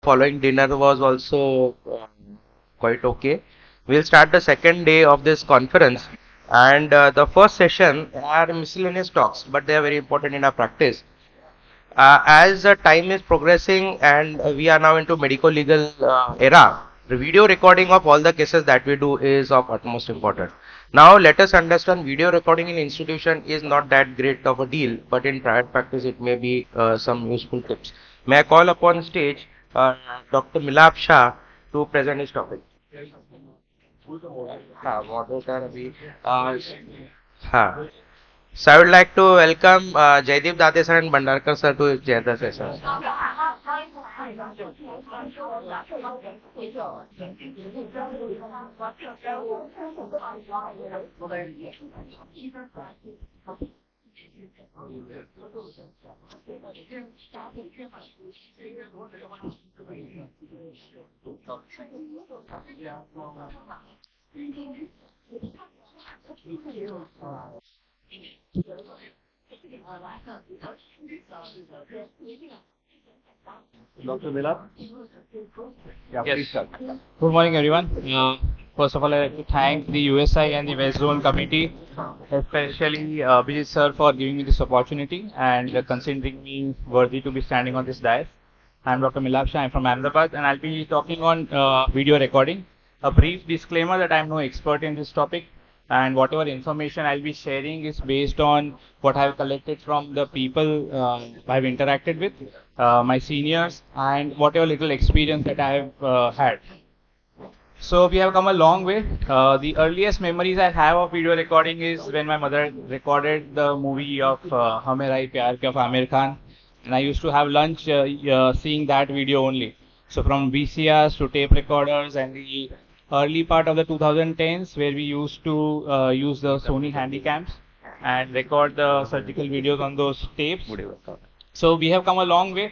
Following dinner was also quite okay. We'll start the second day of this conference, and the first session are miscellaneous talks, but they are very important in our practice. As time is progressing and we are now into medico legal era, the video recording of all the cases that we do is of utmost importance. Now let us understand video recording in institution is not that great of a deal, but in private practice it may be some useful tips. May I call upon stage Dr. Milap Shah to present his topic. Moderator अभी हाँ. So I would like to welcome Jaideep Date sir and Bhandarkar sir to the session. Dr. Mila? Yeah, Yes. please start. Good morning, everyone. First of all, I'd like to thank the USI and the West Zone Committee, especially Bijit sir, for giving me this opportunity and considering me worthy to be standing on this dais. I'm Dr. Milap Shah. I'm from Ahmedabad, and I'll be talking on video recording. A brief disclaimer that I'm no expert in this topic, and whatever information I'll be sharing is based on what I've collected from the people I've interacted with, my seniors, and whatever little experience that I have had. So we have come a long way. The earliest memories I have of video recording is when my mother recorded the movie of Hum Hai Pyar Ke of Amir Khan, and I used to have lunch seeing that video only. So from VCRs to tape recorders, and the early part of the 2010s where we used to use the Sony Handycams and record the surgical videos on those tapes. So we have come a long way,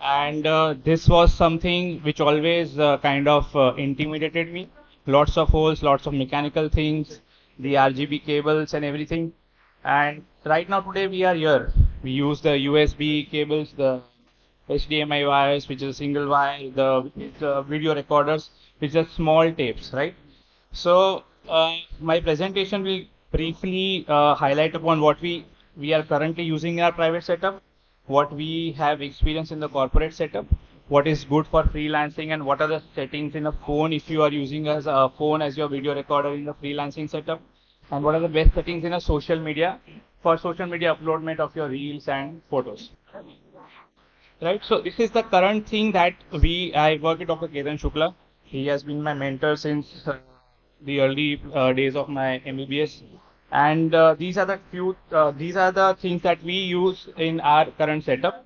and this was something which always kind of intimidated me. Lots of holes, lots of mechanical things, the RGB cables and everything. And right now today we are here. We use the USB cables, the HDMI wires, which is a single wire, the video recorders, which are small tapes, right? So my presentation will briefly highlight upon what we are currently using in our private setup, what we have experienced in the corporate setup, what is good for freelancing, and what are the settings in a phone if you are using as a phone as your video recorder in the freelancing setup, and what are the best settings in a social media for social media uploadment of your reels and photos. Right, so this is the current thing that I work with Dr. Ketan Shukla. He has been my mentor since the early days of my MBBS, and these are the things that we use in our current setup.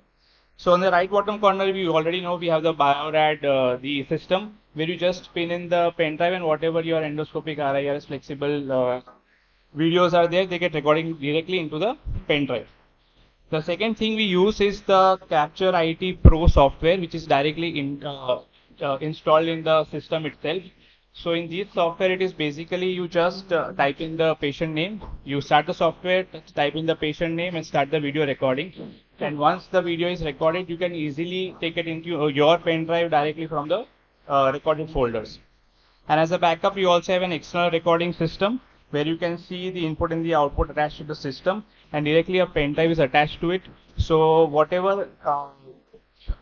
So on the right bottom corner, we already know we have the BioRad, the system where you just pin in the pen drive, and whatever your endoscopic RIRS flexible videos are there, they get recording directly into the pen drive. The second thing we use is the Capture IT Pro software, which is directly installed in the system itself. So in this software, it is basically you just type in the patient name, you start the software, type in the patient name and start the video recording. And once the video is recorded, you can easily take it into your pen drive directly from the recorded folders. And as a backup, you also have an external recording system where you can see the input and the output attached to the system, and directly a pen drive is attached to it. So whatever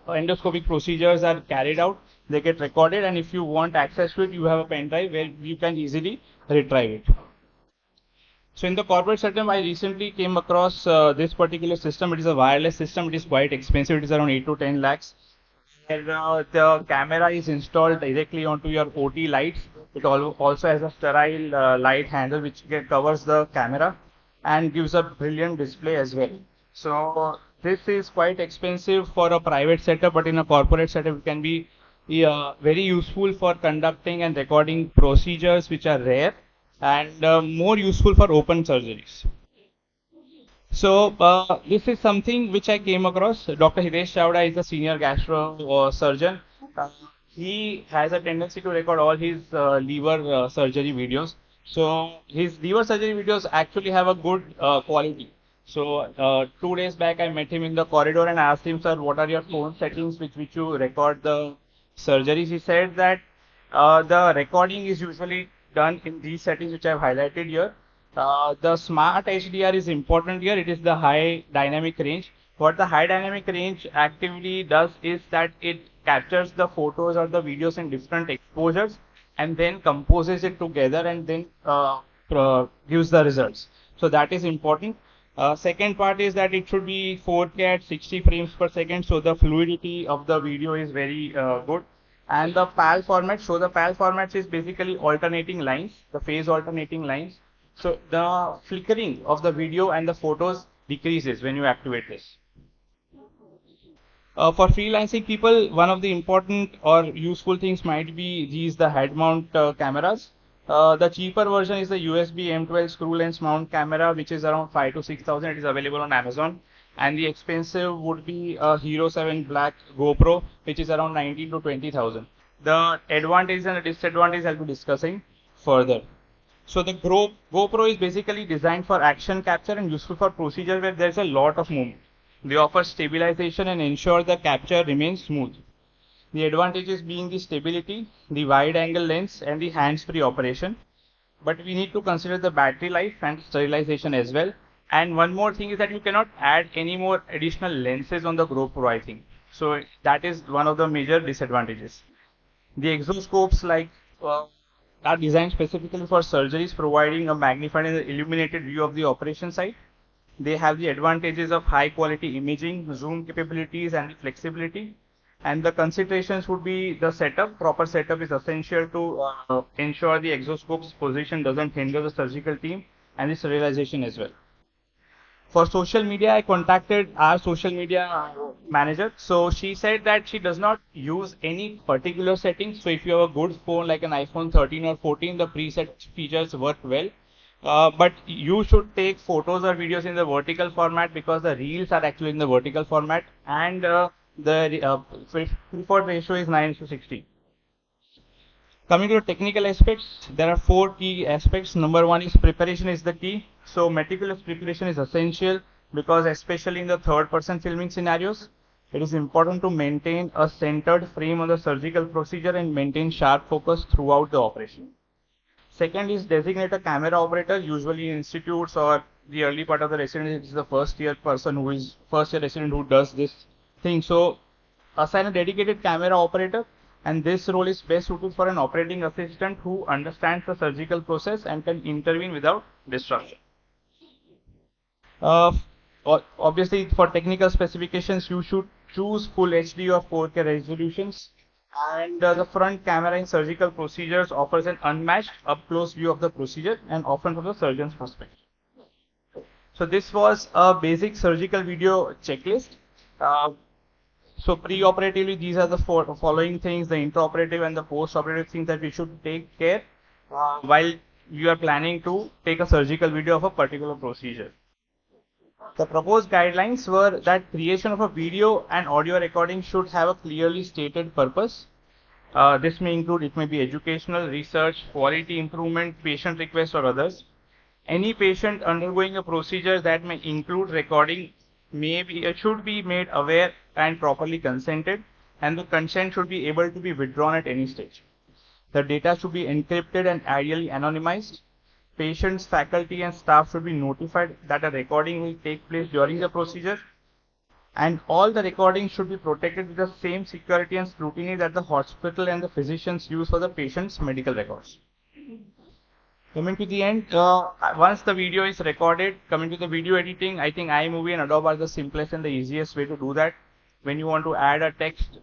endoscopic procedures are carried out, they get recorded, and if you want access to it, you have a pen drive where you can easily retrieve it. So in the corporate setup, I recently came across this particular system. It is a wireless system. It is quite expensive. It is around 8 to 10 lakhs. And the camera is installed directly onto your OT lights. It also has a sterile light handle which covers the camera and gives a brilliant display as well. So this is quite expensive for a private setup, but in a corporate setup it can be very useful for conducting and recording procedures which are rare, and more useful for open surgeries. So this is something which I came across. Dr. Hitesh Chawda is a senior gastro surgeon. He has a tendency to record all his liver surgery videos. So his liver surgery videos actually have a good quality. So 2 days back, I met him in the corridor and asked him, sir, what are your phone settings with which you record the surgeries, he said that the recording is usually done in these settings which I have highlighted here. The smart HDR is important here. It is the high dynamic range. What the high dynamic range actively does is that it captures the photos or the videos in different exposures and then composes it together and then gives the results. So that is important. Second part is that it should be 4K at 60 frames per second, so the fluidity of the video is very good. And the PAL format, so the PAL format is basically alternating lines, the phase alternating lines. So the flickering of the video and the photos decreases when you activate this. For freelancing people, one of the important or useful things might be the head mount cameras. The cheaper version is the USB M12 screw lens mount camera, which is around 5 to 6,000. It is available on Amazon. And the expensive would be a Hero 7 Black GoPro, which is around 19 to 20,000. The advantage and the disadvantage I'll be discussing further. So the GoPro is basically designed for action capture and useful for procedure where there's a lot of movement. They offer stabilization and ensure the capture remains smooth. The advantages being the stability, the wide angle lens and the hands-free operation. But we need to consider the battery life and sterilization as well. And one more thing is that you cannot add any more additional lenses on the GoPro, I think. So that is one of the major disadvantages. The exoscopes are designed specifically for surgeries, providing a magnified and illuminated view of the operation site. They have the advantages of high quality imaging, zoom capabilities and flexibility. And the considerations would be the setup. Proper setup is essential to ensure the exoscope's position doesn't hinder the surgical team and the sterilization as well. For social media, I contacted our social media manager. So she said that she does not use any particular settings. So if you have a good phone like an iPhone 13 or 14, the preset features work well. But you should take photos or videos in the vertical format because the reels are actually in the vertical format and the preferred ratio is 9:16. Coming to the technical aspects, there are four key aspects. Number one is preparation is the key. So meticulous preparation is essential because especially in the third person filming scenarios, it is important to maintain a centered frame on the surgical procedure and maintain sharp focus throughout the operation. Second is designate a camera operator, usually in institutes or the early part of the residency. It is the first year resident who does this thing. So assign a dedicated camera operator, and this role is best suited for an operating assistant who understands the surgical process and can intervene without disruption. Uh, Obviously, for technical specifications, you should choose full HD or 4K resolutions. And the front camera in surgical procedures offers an unmatched up-close view of the procedure and often from the surgeon's perspective. So this was a basic surgical video checklist. Uh, so pre-operatively, these are the following things: the intraoperative and the post-operative things that we should take care while you are planning to take a surgical video of a particular procedure. The proposed guidelines were that creation of a video and audio recording should have a clearly stated purpose. This may include, it may be educational, research, quality improvement, patient request or others. Any patient undergoing a procedure that may include recording should be made aware and properly consented, and the consent should be able to be withdrawn at any stage. The data should be encrypted and ideally anonymized. Patients, faculty and staff should be notified that a recording will take place during the procedure, and all the recordings should be protected with the same security and scrutiny that the hospital and the physicians use for the patient's medical records. Coming to the end, once the video is recorded, coming to the video editing, I think iMovie and Adobe are the simplest and the easiest way to do that. When you want to add a text,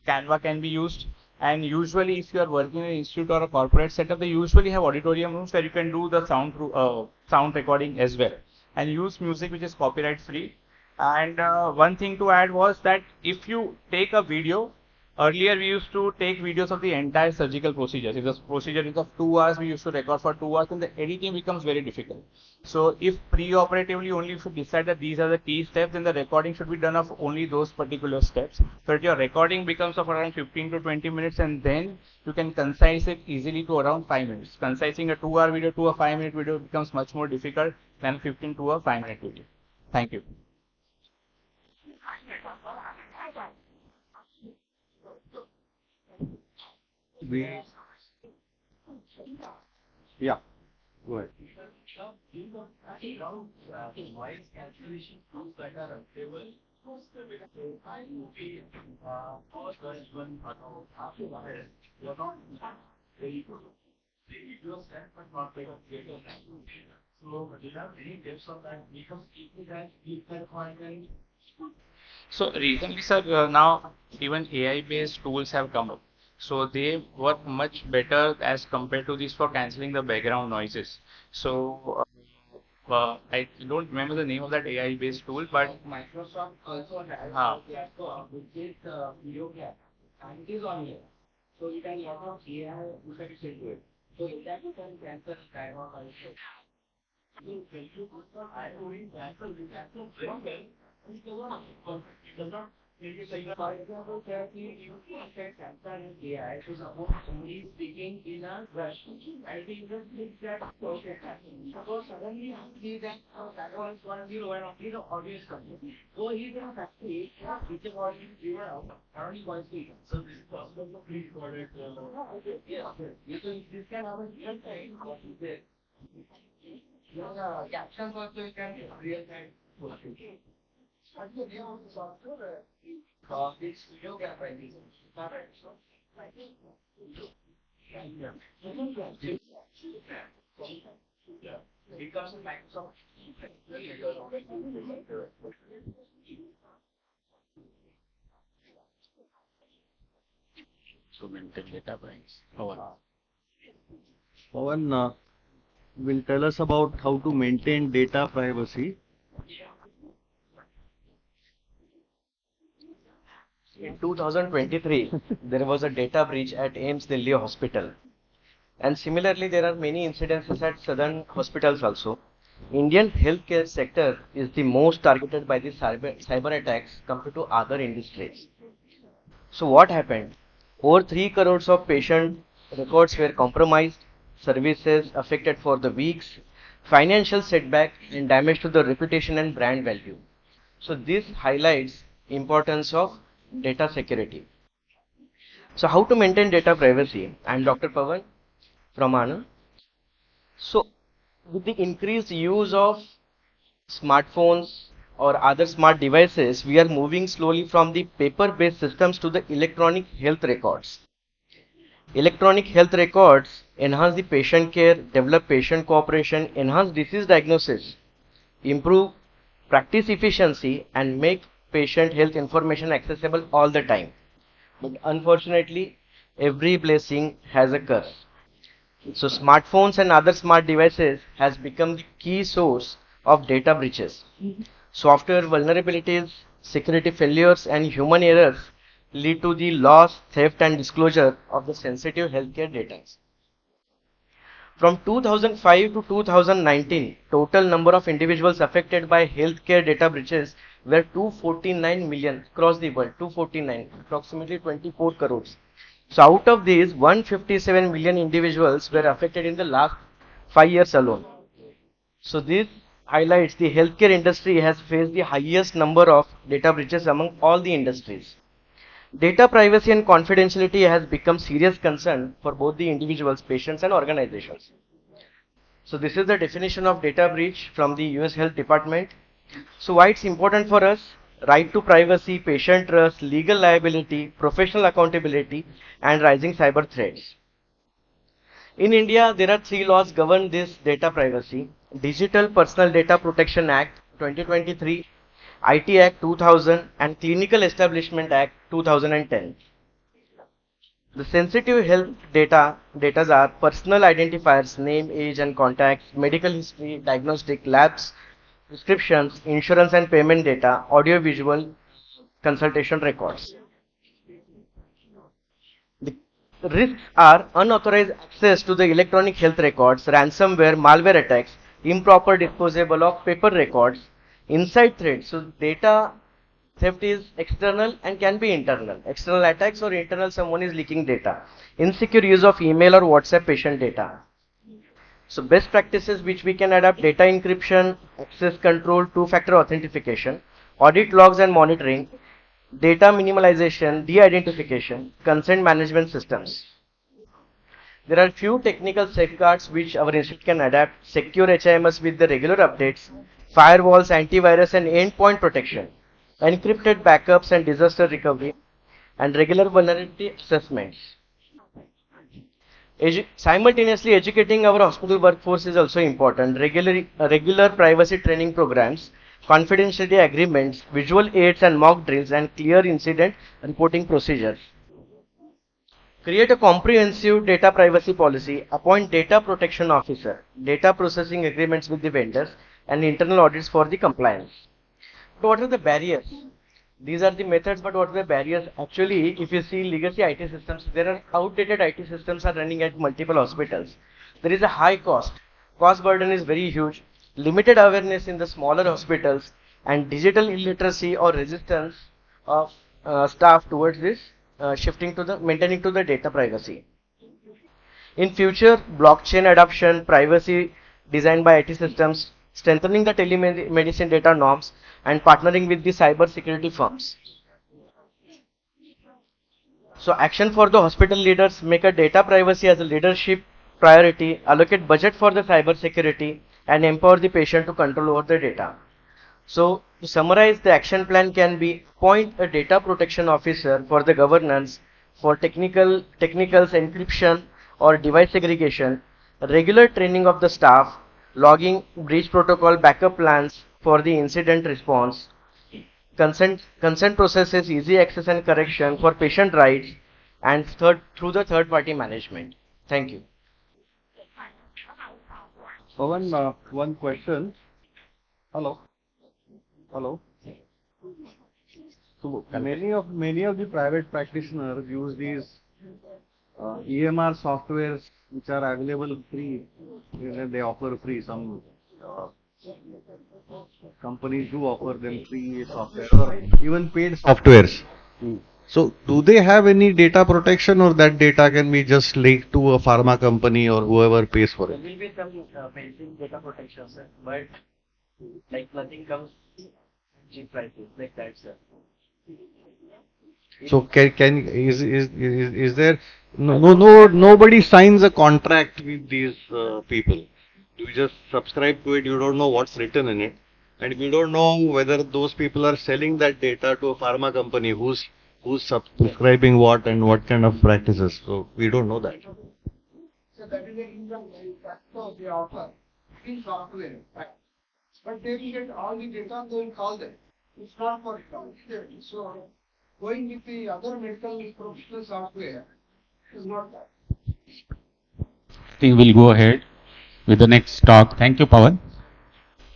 Canva can be used. And usually if you are working in an institute or a corporate setup, they usually have auditorium rooms where you can do the sound recording as well and use music which is copyright free. And one thing to add was that if you take a video, earlier we used to take videos of the entire surgical procedures. If the procedure is of 2 hours, we used to record for 2 hours and the editing becomes very difficult. So if pre-operatively only if you decide that these are the key steps, then the recording should be done of only those particular steps. So that your recording becomes of around 15 to 20 minutes and then you can concise it easily to around 5 minutes. Concising a 2-hour video to a 5-minute video becomes much more difficult than 15 to a 5-minute video. Thank you. We, yeah, go ahead. So recently, sir, now even AI-based tools have come up. So they work much better as compared to this for cancelling the background noises. So I don't remember the name of that AI-based tool, but uh, to maintain data privacy. Pawan will tell us about how to maintain data privacy. In 2023, there was a data breach at AIMS Delhi Hospital. And similarly, there are many incidences at southern hospitals also. Indian healthcare sector is the most targeted by the cyber attacks compared to other industries. So what happened? Over 3 crores of patient records were compromised, services affected for the weeks, financial setback and damage to the reputation and brand value. So this highlights importance of data security. So how to maintain data privacy? I am Dr. Pawan from Anand. So with the increased use of smartphones or other smart devices, we are moving slowly from the paper-based systems to the electronic health records. Electronic health records enhance the patient care, develop patient cooperation, enhance disease diagnosis, improve practice efficiency, and make patient health information accessible all the time. But unfortunately, every blessing has a curse. So smartphones and other smart devices has become the key source of data breaches. Software vulnerabilities, security failures, and human errors lead to the loss, theft, and disclosure of the sensitive healthcare data. From 2005 to 2019, total number of individuals affected by healthcare data breaches were 249 million across the world, 249, approximately 24 crores. So out of these, 157 million individuals were affected in the last 5 years alone. So this highlights the healthcare industry has faced the highest number of data breaches among all the industries. Data privacy and confidentiality has become serious concern for both the individuals, patients and organizations. So this is the definition of data breach from the US Health Department. So why it's important for us? Right to privacy, patient trust, legal liability, professional accountability and rising cyber threats. In India, there are three laws govern this data privacy. Digital Personal Data Protection Act 2023, IT Act 2000 and Clinical Establishment Act 2010. The sensitive health data are personal identifiers, name, age and contacts, medical history, diagnostic labs, prescriptions, insurance and payment data, audio-visual consultation records. The risks are unauthorized access to the electronic health records, ransomware, malware attacks, improper disposal of paper records, inside threats. So data theft is external and can be internal. External attacks or internal someone is leaking data. Insecure use of email or WhatsApp patient data. So best practices which we can adapt: data encryption, access control, two-factor authentication, audit logs and monitoring, data minimalization, de-identification, consent management systems. There are few technical safeguards which our institute can adapt: secure HIMS with the regular updates, firewalls, antivirus and endpoint protection, encrypted backups and disaster recovery, and regular vulnerability assessments. Simultaneously, educating our hospital workforce is also important. Regular privacy training programs, confidentiality agreements, visual aids and mock drills, and clear incident reporting procedures. Create a comprehensive data privacy policy, appoint data protection officer, data processing agreements with the vendors, and internal audits for the compliance. So what are the barriers? These are the methods, but what are the barriers? Actually, if you see legacy IT systems, there are outdated IT systems are running at multiple hospitals. There is a high cost. Cost burden is very huge. Limited awareness in the smaller hospitals and digital illiteracy or resistance of staff towards this shifting to the maintaining to the data privacy. In future, blockchain adoption, privacy designed by IT systems, strengthening the telemedicine data norms, and partnering with the cyber security firms. So action for the hospital leaders: make a data privacy as a leadership priority, allocate budget for the cyber security, and empower the patient to control over the data. So to summarize, the action plan can be: appoint a data protection officer for the governance, for technicals, encryption or device segregation, regular training of the staff, logging, breach protocol, backup plans for the incident response, consent processes, easy access and correction for patient rights, and through the third party management. Thank you. Pawan, one question. Hello. Hello. So many of the private practitioners use these EMR softwares which are available free. They offer free. Some uh, companies do offer them free software or even paid softwares. So, do they have any data protection, or that data can be just leaked to a pharma company or whoever pays for There it? will be some basic data protection, sir, but like nothing comes cheap prices like that, sir. So, can is there nobody signs a contract with these people? You just subscribe to it. You don't know what's written in it, and you don't know whether those people are selling that data to a pharma company who's subscribing what and what kind of practices. So we don't know that. So that is the income factor they offer in software. But they will get all the data, they will call them. It's not for it. So going with the other medical professional software is not that. Think we'll go ahead with the next talk. Thank you, Pawan.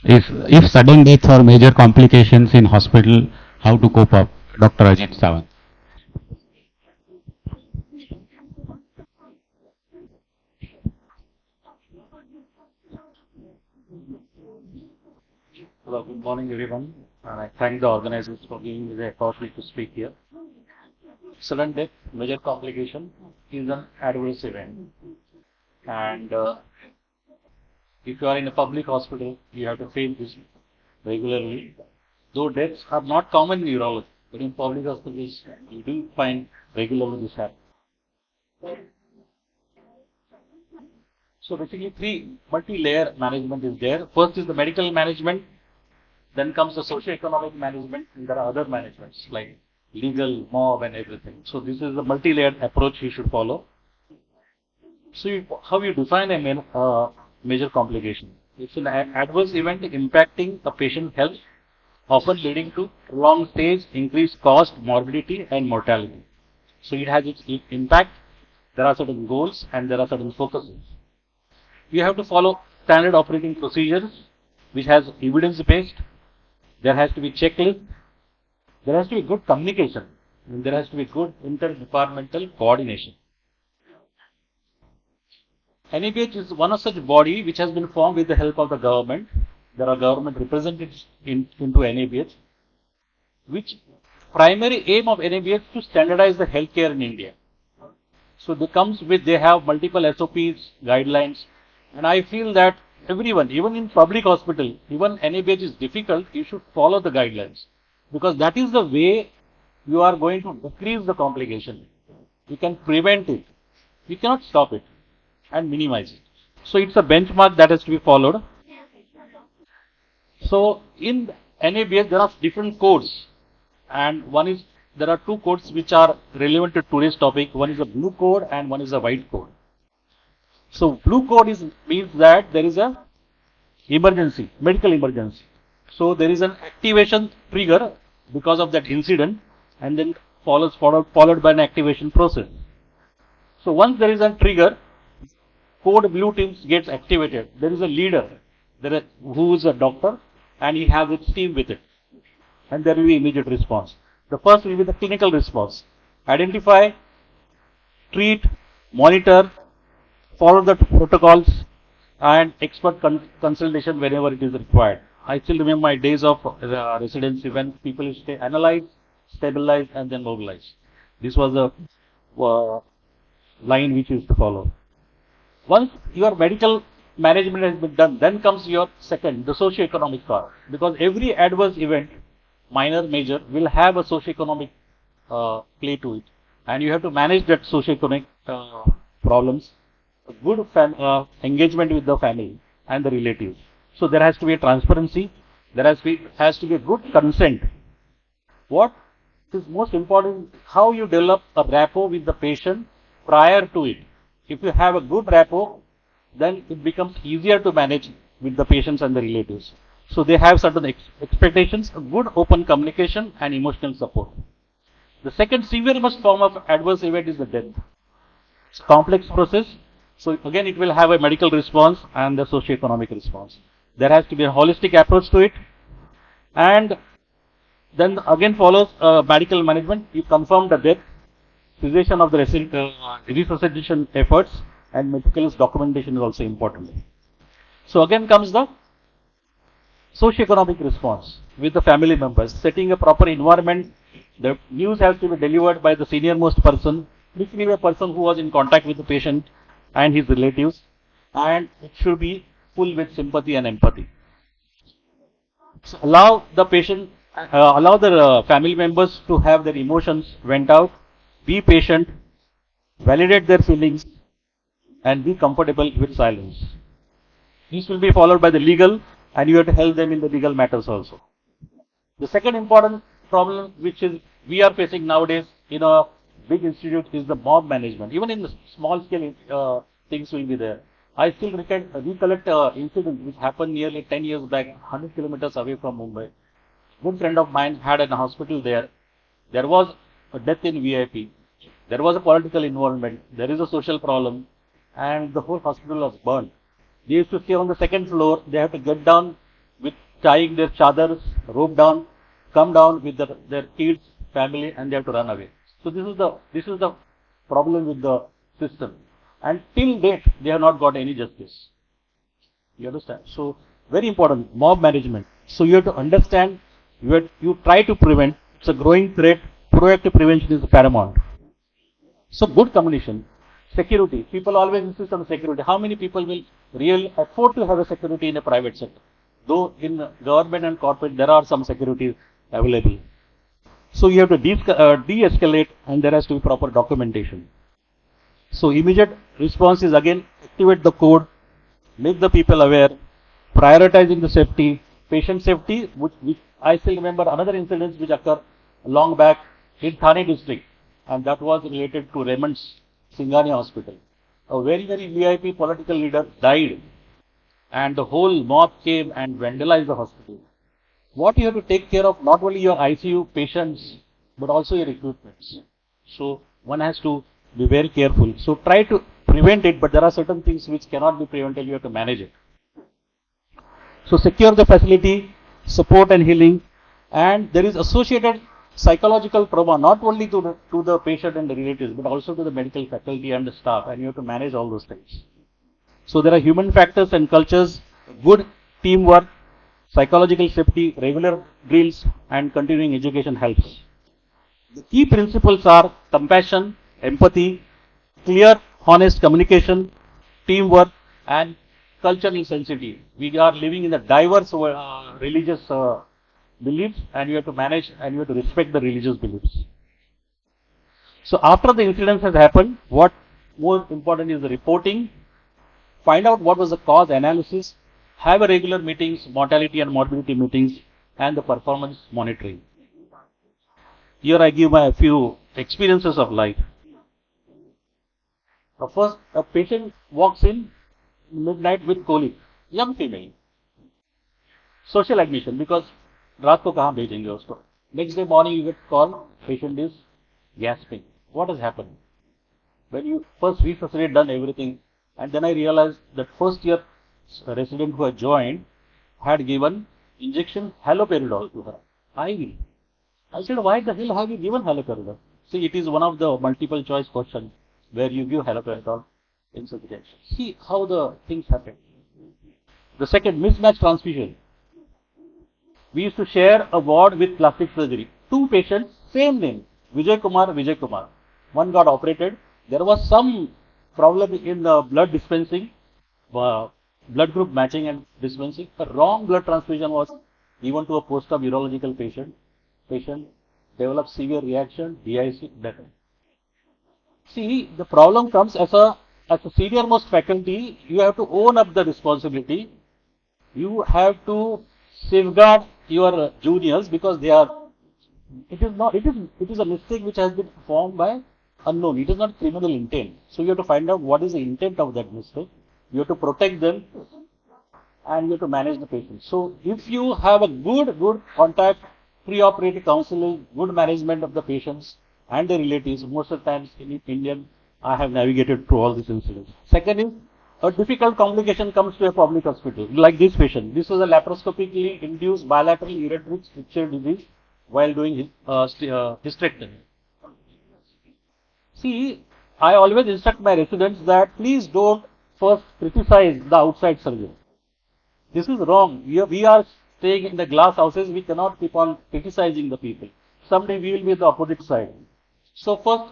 If sudden deaths or major complications in hospital, how to cope up? Dr. Ajit Sawant. Hello, good morning everyone. And I thank the organizers for giving me the opportunity to speak here. Sudden death, major complication is an adverse event. And if you are in a public hospital, you have to face this regularly. Though deaths are not common in urology, but in public hospitals, you do find regularly this happen. So basically, three multi-layer management is there. First is the medical management. Then comes the socio-economic management, and there are other managements like legal, mob, and everything. So this is the multi-layered approach you should follow. So how you define a major complication? It's an adverse event impacting a patient's health, often leading to prolonged stage, increased cost, morbidity, and mortality. So it has its impact. There are certain goals and there are certain focuses. You have to follow standard operating procedures, which has evidence-based. There has to be checklist. There has to be good communication. And there has to be good interdepartmental coordination. NABH is one of such body which has been formed with the help of the government. There are government representatives into NABH, which primary aim of NABH to standardize the healthcare in India. So they have multiple SOPs, guidelines, and I feel that everyone, even in public hospital, even NABH is difficult, you should follow the guidelines, because that is the way you are going to decrease the complication. You can prevent it. You cannot stop it. and minimize it. So it's a benchmark that has to be followed. So in NABS there are different codes, and there are two codes which are relevant to today's topic. One is a blue code and one is a white code. So blue code means that there is a emergency, medical emergency. So there is an activation trigger because of that incident, and then followed by an activation process. So once there is a trigger, code blue teams gets activated. There is a leader, who is a doctor, and he has its team with it, and there will be immediate response. The first will be the clinical response: identify, treat, monitor, follow the protocols, and expert consultation whenever it is required. I still remember my days of residency when people used to analyze, stabilize, and then mobilize. This was the line which used to follow. Once your medical management has been done, then comes your second, the socio-economic part. Because every adverse event, minor, major, will have a socio-economic play to it. And you have to manage that socio-economic problems. A good engagement with the family and the relatives. So there has to be a transparency. There has to be a good consent. What is most important, how you develop a rapport with the patient prior to it. If you have a good rapport, then it becomes easier to manage with the patients and the relatives. So they have certain expectations, a good open communication and emotional support. The second severest form of adverse event is the death. It's a complex process. So again, it will have a medical response and the socio-economic response. There has to be a holistic approach to it. And then again follows medical management. You confirm the death, cessation of the resuscitation efforts, and meticulous documentation is also important. So again comes the socio-economic response with the family members, setting a proper environment. The news has to be delivered by the senior most person, basically a person who was in contact with the patient and his relatives, and it should be full with sympathy and empathy. So allow the patient, allow the family members to have their emotions vent out, be patient, validate their feelings, and be comfortable with silence. This will be followed by the legal, and you have to help them in the legal matters also. The second important problem which is we are facing nowadays in a big institute is the mob management. Even in the small scale things will be there. I still recollect incident which happened nearly 10 years back, 100 kilometers away from Mumbai. Good friend of mine had a hospital there. There was a death in VIP. There was a political involvement. There is a social problem, and the whole hospital was burned. They used to stay on the second floor. They have to get down with tying their chadars, rope down, come down with their kids, family, and they have to run away. So this is the problem with the system. And till date, they have not got any justice. You understand? So very important, mob management. So you have to understand. You try to prevent. It's a growing threat. Proactive prevention is paramount. So good communication. Security. People always insist on security. How many people will really afford to have a security in a private sector? Though in government and corporate there are some security available. So you have to de-escalate, and there has to be proper documentation. So immediate response is again activate the code, make the people aware, prioritizing the safety, patient safety, which I still remember another incident which occurred long back in Thane district, and that was related to Raymond's Singhania Hospital. A very, very VIP political leader died, and the whole mob came and vandalized the hospital. What you have to take care of, not only your ICU patients, but also your equipments. So one has to be very careful. So try to prevent it, but there are certain things which cannot be prevented. You have to manage it. So secure the facility, support and healing, and there is associated psychological trauma not only to the patient and the relatives, but also to the medical faculty and the staff, and you have to manage all those things. So there are human factors and cultures, good teamwork, psychological safety, regular drills, and continuing education helps. The key principles are compassion, empathy, clear, honest communication, teamwork, and cultural sensitivity. We are living in a diverse religious beliefs, and you have to manage and you have to respect the religious beliefs. So after the incident has happened, what more important is the reporting find out what was the cause analysis, have a regular meetings, mortality and morbidity meetings, and the performance monitoring. Here I give my few experiences of life. First, a patient walks in midnight with colic, young female. Social admission because रात को कहाँ भेजेंगे उसको. Next day morning you get call, patient is gasping. What has happened? When you first resuscitate, done everything, and then I realized that first year resident who had joined had given injection haloperidol to her. IV. I said, why the hell have you given haloperidol? See, it is one of the multiple choice questions where you give haloperidol in such injection. See how the things happen. The second, mismatch transfusion. We used to share a ward with plastic surgery. Two patients, same name, Vijay Kumar. One got operated. There was some problem in the blood dispensing, blood group matching and dispensing. A wrong blood transfusion was given to a post-op urological patient. Patient developed severe reaction, DIC, death. See, the problem comes as a senior most faculty, you have to own up the responsibility. You have to safeguard your juniors because they are. It is a mistake which has been performed by unknown. It is not criminal intent. So you have to find out what is the intent of that mistake. You have to protect them and you have to manage the patient. So if you have a good contact, pre-operative counseling, good management of the patients and the relatives, most of the times in Indian, I have navigated through all these incidents. Second is, a difficult complication comes to a public hospital, like this patient. This was a laparoscopically induced bilateral ureteric stricture disease while doing his hysterectomy. See, I always instruct my residents that please don't first criticize the outside surgeon. This is wrong. We are staying in the glass houses. We cannot keep on criticizing the people. Someday we will be the opposite side. So first,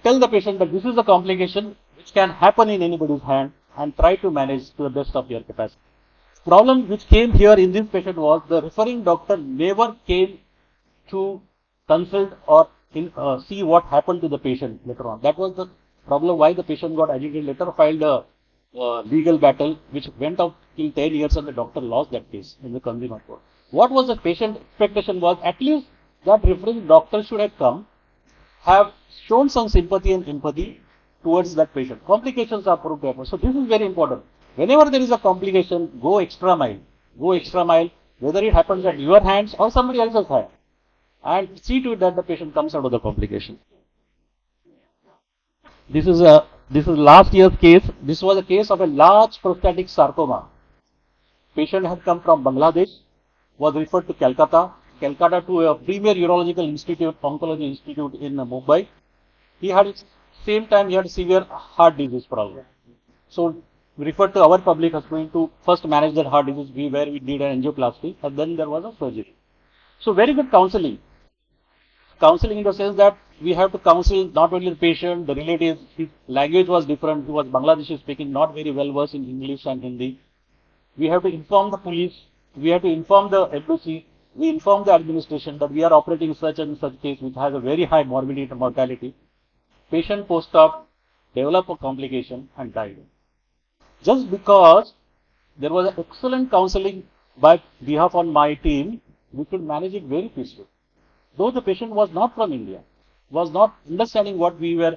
tell the patient that this is a complication which can happen in anybody's hand and try to manage to the best of your capacity. Problem which came here in this patient was the referring doctor never came to consult or see what happened to the patient later on. That was the problem why the patient got agitated, later filed a legal battle which went out till 10 years and the doctor lost that case in the consumer court. What was the patient expectation was at least that referring doctor should have come, have shown some sympathy and empathy towards that patient. Complications are proved to happen. So this is very important. Whenever there is a complication, go extra mile. Go extra mile, whether it happens at your hands or somebody else's hand. And see to it that the patient comes out of the complication. This is last year's case. This was a case of a large prostatic sarcoma. Patient had come from Bangladesh, was referred to Calcutta to a premier urological institute, oncology institute in Mumbai. He had same time he had severe heart disease problem. So we referred to our public hospital to first manage that heart disease where we did an angioplasty and then there was a surgery. So very good counseling. Counseling in the sense that we have to counsel not only the patient, the relatives. His language was different. He was Bangladeshi speaking, not very well versed in English and Hindi. We have to inform the police. We have to inform the embassy. We inform the administration that we are operating such and such case which has a very high morbidity and mortality. Patient post-op developed a complication and died. Just because there was an excellent counseling by behalf on my team, we could manage it very peacefully. Though the patient was not from India, was not understanding what we were,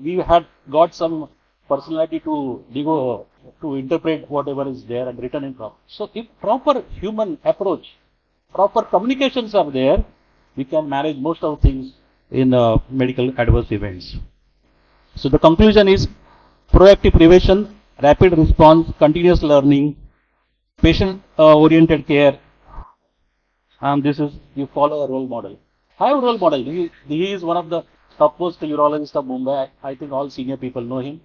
we had got some personality to interpret whatever is there and written in proper. So if proper human approach, proper communications are there, we can manage most of the things in medical adverse events. So the conclusion is proactive prevention, rapid response, continuous learning, patient oriented care. And this is, you follow a role model. I have a role model. He is one of the topmost urologists of Mumbai. I think all senior people know him.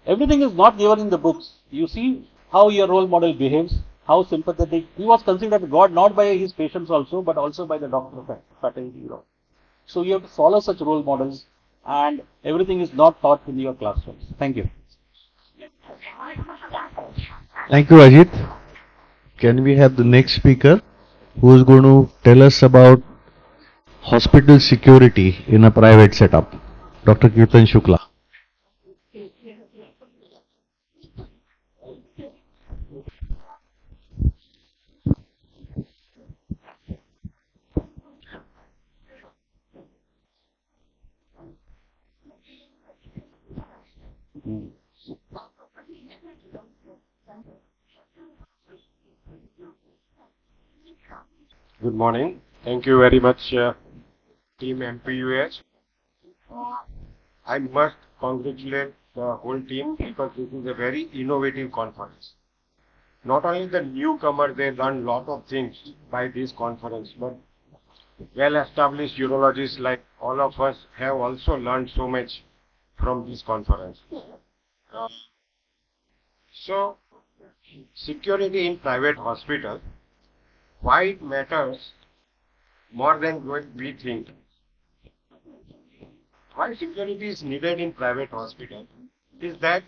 Everything is not given in the books. You see how your role model behaves, how sympathetic. He was considered God not by his patients also, but also by the doctor faculty. So you have to follow such role models, and everything is not taught in your classrooms. Thank you. Thank you, Ajit. Can we have the next speaker who is going to tell us about hospital security in a private setup? Dr. Kirtan Shukla. Good morning. Thank you very much, Team MPUH. I must congratulate the whole team because this is a very innovative conference. Not only the newcomer, they learn lot of things by this conference, but well-established urologists like all of us have also learned so much from this conference. So, security in private hospital, why it matters more than what we think. Why security is needed in private hospital is that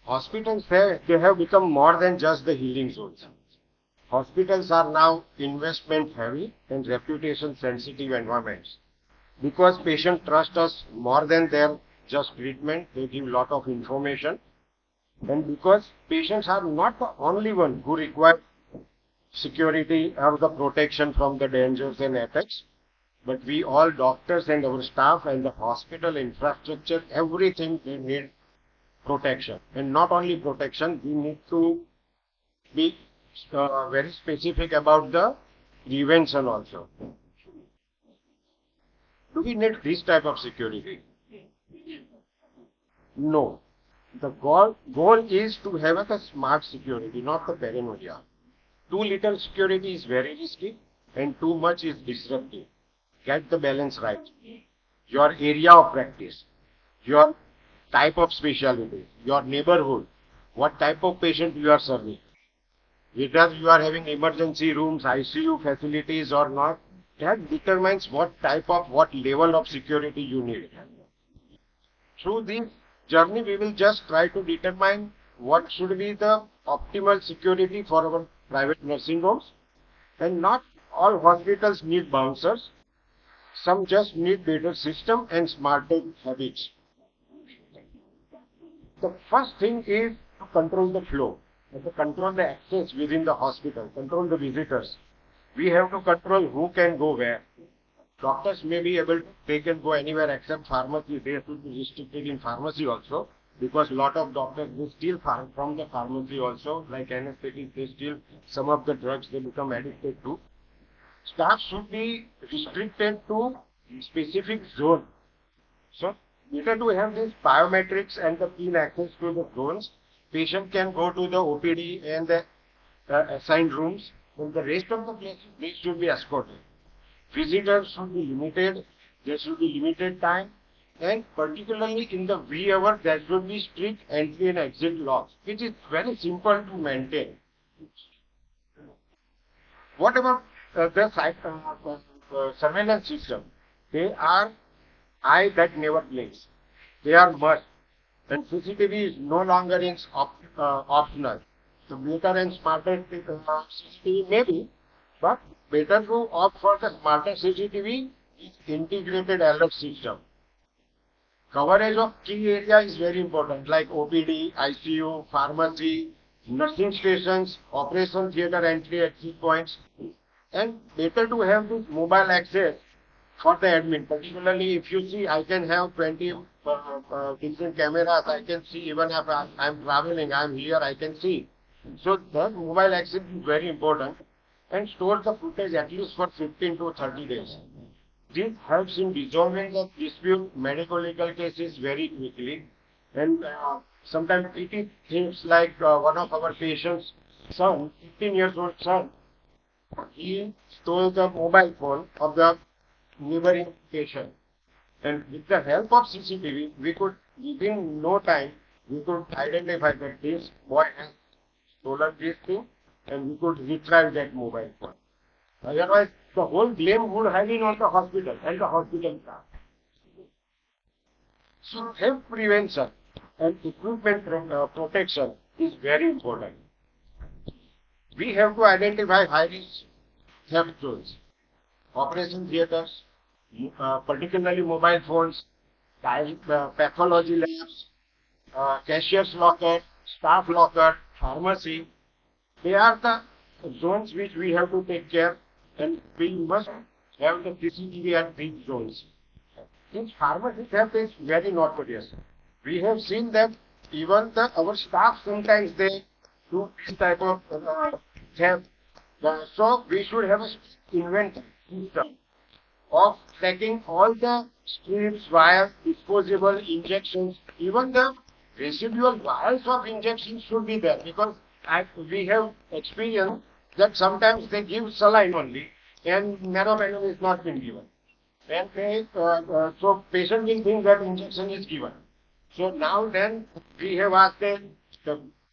hospitals they have become more than just the healing zones. Hospitals are now investment heavy and reputation sensitive environments. Because patients trust us more than their just treatment, they give lot of information. And because patients are not the only one who require security or the protection from the dangers and attacks, but we all doctors and our staff and the hospital infrastructure, everything we need protection. And not only protection, we need to be very specific about the prevention also. Do we need this type of security? No. The goal is to have a smart security, not the paranoia. Too little security is very risky and too much is disruptive. Get the balance right. Your area of practice, your type of specialty, your neighborhood, what type of patient you are serving. Whether you are having emergency rooms, ICU facilities or not, that determines what level of security you need. Through this journey, we will just try to determine what should be the optimal security for our private nursing homes. And not all hospitals need bouncers. Some just need better system and smarter habits. The first thing is to control the flow, to control the access within the hospital, control the visitors. We have to control who can go where. Doctors may be able to, they can go anywhere except pharmacy. They should be restricted in pharmacy also, because lot of doctors, they steal from the pharmacy also, like anesthetics, they steal some of the drugs they become addicted to. Staff should be restricted to specific zone. So, better to have these biometrics and the keen access to the zones. Patient can go to the OPD and the assigned rooms, and the rest of the places, they should be escorted. Visitors should be limited, there should be limited time, and particularly in the wee hour, there should be strict entry and exit locks, which is very simple to maintain. What about the surveillance system? They are eye that never blinks. They are must. And CCTV is no longer optional. So better and smarter CCTV maybe, but better to opt for the smarter CCTV is integrated alert system. Coverage of key area is very important, like OPD, ICU, pharmacy, nursing stations, operation theatre entry exit points, and better to have this mobile access for the admin. Particularly if you see, I can have 20 different cameras, I can see even if I'm traveling, I'm here, I can see. So the mobile access is very important, and store the footage at least for 15 to 30 days. This helps in resolving the dispute, medical legal cases very quickly. And sometimes it is things like one of our patients' son, 15 years old son, he stole the mobile phone of the neighboring patient. And with the help of CCTV, we could, within no time, we could identify that this boy has stolen this thing, and we could retrieve that mobile phone. Otherwise, the whole blame would have been on the hospital and the hospital staff. So, health prevention and equipment protection is very important. We have to identify high-risk theft zones, operation theaters, particularly mobile phones, pathology labs, cashier's locker, staff locker, pharmacy. They are the zones which we have to take care, and we must have the CCTV at these zones. Since pharmacy theft is very notorious, we have seen that even our staff sometimes they do this type of have, so we should have a inventory system of tracking all the strips, wires, disposable injections, even the residual vials of injections should be there, because we have experienced that sometimes they give saline only and nanovenom is not been given. And so patient will think that injection is given. So now then we have asked them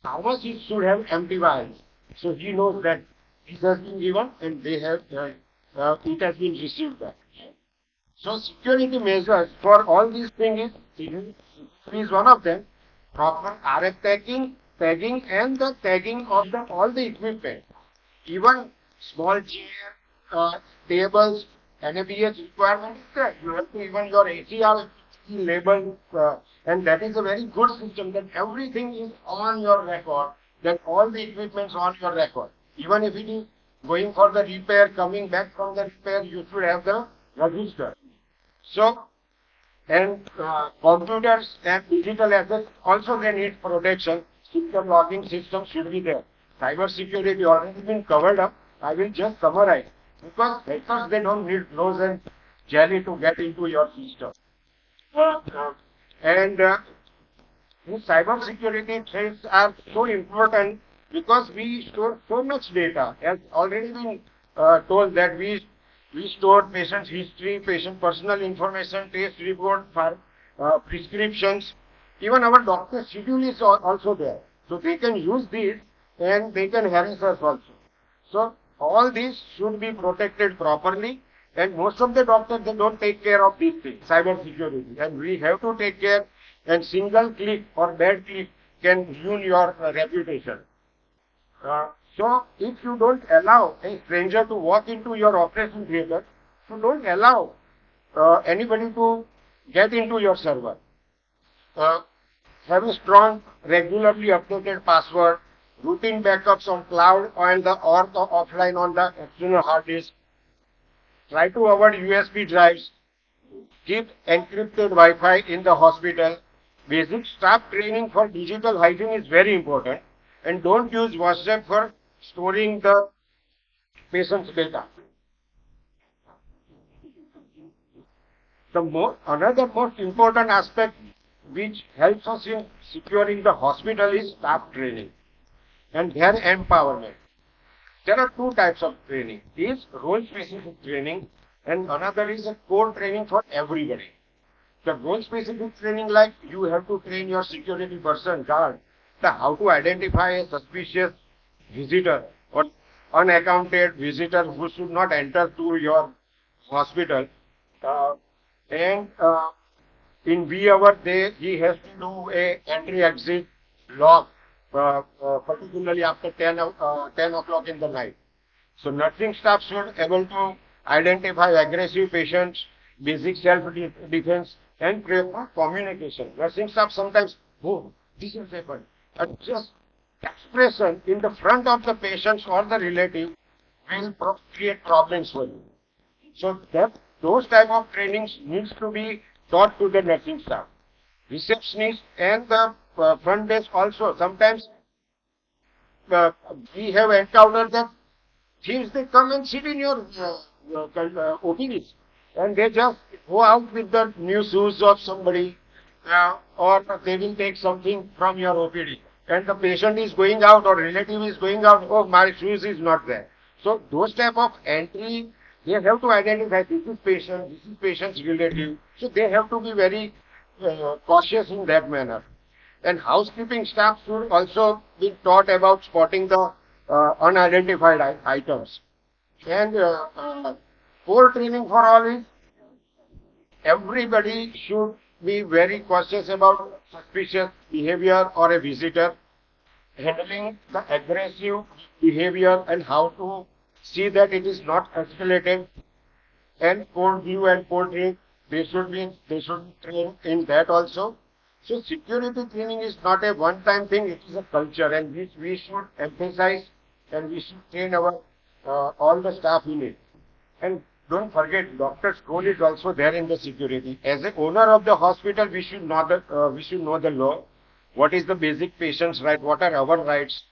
how much it should have empty vials. So he knows that it has been given and they have it has been received back. So security measures for all these things is one of them. Proper RF tagging and the tagging of all the equipment. Even small chair, tables, NABH requirement is there. You have to even your ACR labeled, and that is a very good system that everything is on your record, that all the equipment is on your record. Even if it is going for the repair, coming back from the repair, you should have the register. So, and computers and digital assets also they need protection. Secure logging system should be there. Cyber security already been covered up. I will just summarize because hackers they don't need gloves and jelly to get into your system. And these cyber security threats are so important because we store so much data. As already been told that we store patient's history, patient personal information, test report, prescriptions. Even our doctor's schedule is also there. So they can use these and they can harass us also. So all these should be protected properly. And most of the doctors, they don't take care of these things, cyber security. And we have to take care, and single click or bad click can ruin your reputation. So if you don't allow a stranger to walk into your operation theater, you don't allow anybody to get into your server. Have a strong, regularly updated password, routine backups on cloud or the offline on the external hard disk. Try to avoid USB drives. Keep encrypted Wi-Fi in the hospital. Basic staff training for digital hygiene is very important. And don't use WhatsApp for storing the patient's data. Another most important aspect which helps us in securing the hospital is staff training and their empowerment. There are two types of training. Is role-specific training and another is a core training for everybody. The role-specific training, like you have to train your security person, guard, how to identify a suspicious visitor or unaccounted visitor who should not enter to your hospital. In V hour, he has to do a entry-exit log, particularly after 10 o'clock in the night. So nursing staff should able to identify aggressive patients, basic self-defense, and communication. Nursing staff sometimes, oh, this has happened. And just expression in the front of the patients or the relative will create problems for you. So those type of trainings needs to be taught to the nursing staff. Receptionists and the front desk also. Sometimes we have encountered that thieves, they come and sit in your OPDs and they just go out with the new shoes of somebody or they will take something from your OPD. And the patient is going out or relative is going out, oh, my shoes is not there. So those type of entry, they have to identify this is patient's relative. So they have to be very cautious in that manner. And housekeeping staff should also be taught about spotting the unidentified items. And core training for all is everybody should be very cautious about suspicious behavior or a visitor, handling the aggressive behavior and how to see that it is not escalated. And code blue and code red, they should train in that also. So security training is not a one-time thing; it is a culture, and which we should emphasize, and we should train our all the staff in it. And don't forget, doctor's role is also there in the security. As an owner of the hospital, we should know the law. What is the basic patient's right? What are our rights?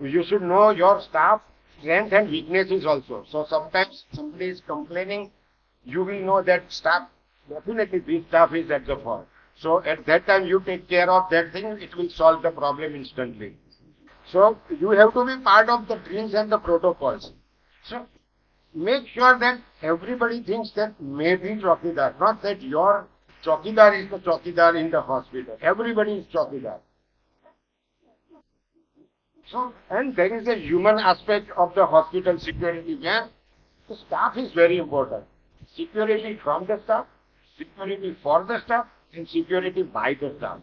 you should know your staff strength and weaknesses also. So sometimes somebody is complaining, you will know that staff, definitely this staff is at the fault. So at that time you take care of that thing, it will solve the problem instantly. So you have to be part of the drills and the protocols. So make sure that everybody thinks that maybe Chokidar, not that your Chokidar is the Chokidar in the hospital. Everybody is Chokidar. So, and there is a human aspect of the hospital security where the staff is very important. Security from the staff, security for the staff, and security by the staff.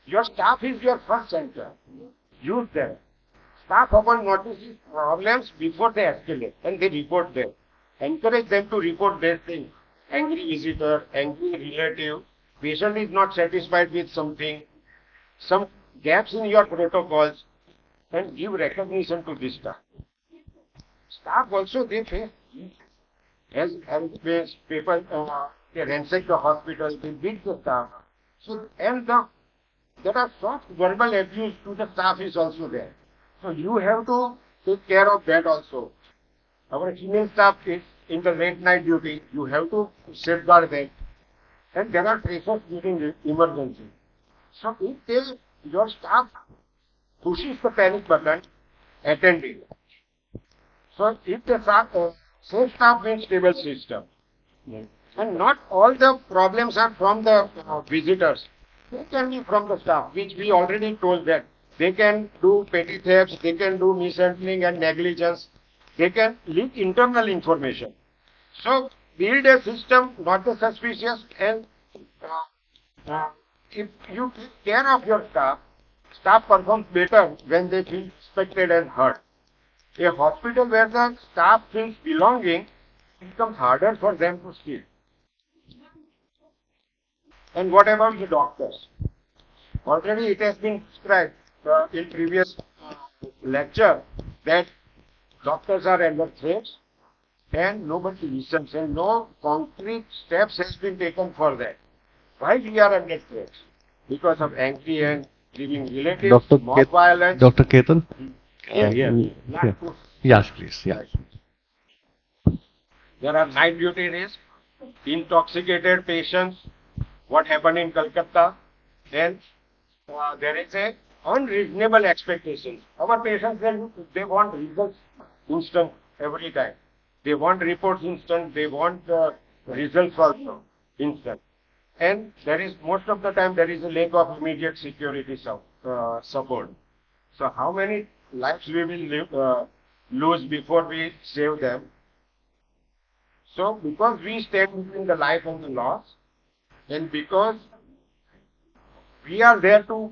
Your staff is your first center. Use them. Staff often notices problems before they escalate and they report them. Encourage them to report their things. Angry visitor, angry relative, patient is not satisfied with something, some gaps in your protocols, and give recognition to this staff. Staff also they face as people they ransack the hospital, they beat the staff. So and there are soft verbal abuse to the staff is also there. So you have to take care of that also. Our female staff is in the late night duty. You have to safeguard them. And there are pressures during emergency. So if your staff pushes the panic button, attend it. So if the staff, safe staff means stable system. And not all the problems are from the visitors. They can be from the staff, which we already told that. They can do petty thefts, they can do mishandling and negligence, they can leak internal information. So build a system, not the suspicious, and if you take care of your staff, staff performs better when they feel respected and heard. A hospital where the staff feels belonging, it becomes harder for them to steal. And what about the doctors? Already it has been described in previous lecture that doctors are under threat and nobody listens and no concrete steps has been taken for that. Why we are under threat? Because of angry and grieving relatives, mob violence. Dr. Ketan? Yeah. Yes, please. Yeah. There are night duty risks, intoxicated patients, what happened in Calcutta, and there is a unreasonable expectations. Our patients, they want results instant every time. They want reports instant, they want results also instant. And there is, most of the time, there is a lack of immediate security support. So how many lives we will lose before we save them? So because we stand between the life and the loss, and because we are there to,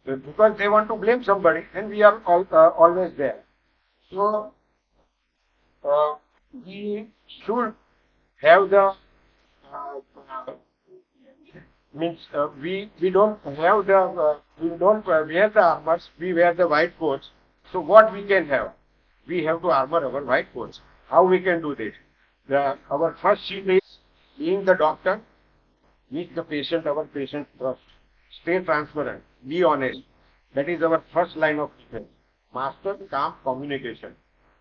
because they want to blame somebody, and we are always there. So we should have the we don't have the we don't wear the armors, we wear the white coats. So what we can have? We have to armor our white coats. How we can do this? Our first shield is being the doctor, meet the patient, our patient trust. Stay transparent, be honest. That is our first line of defense. Master calm communication.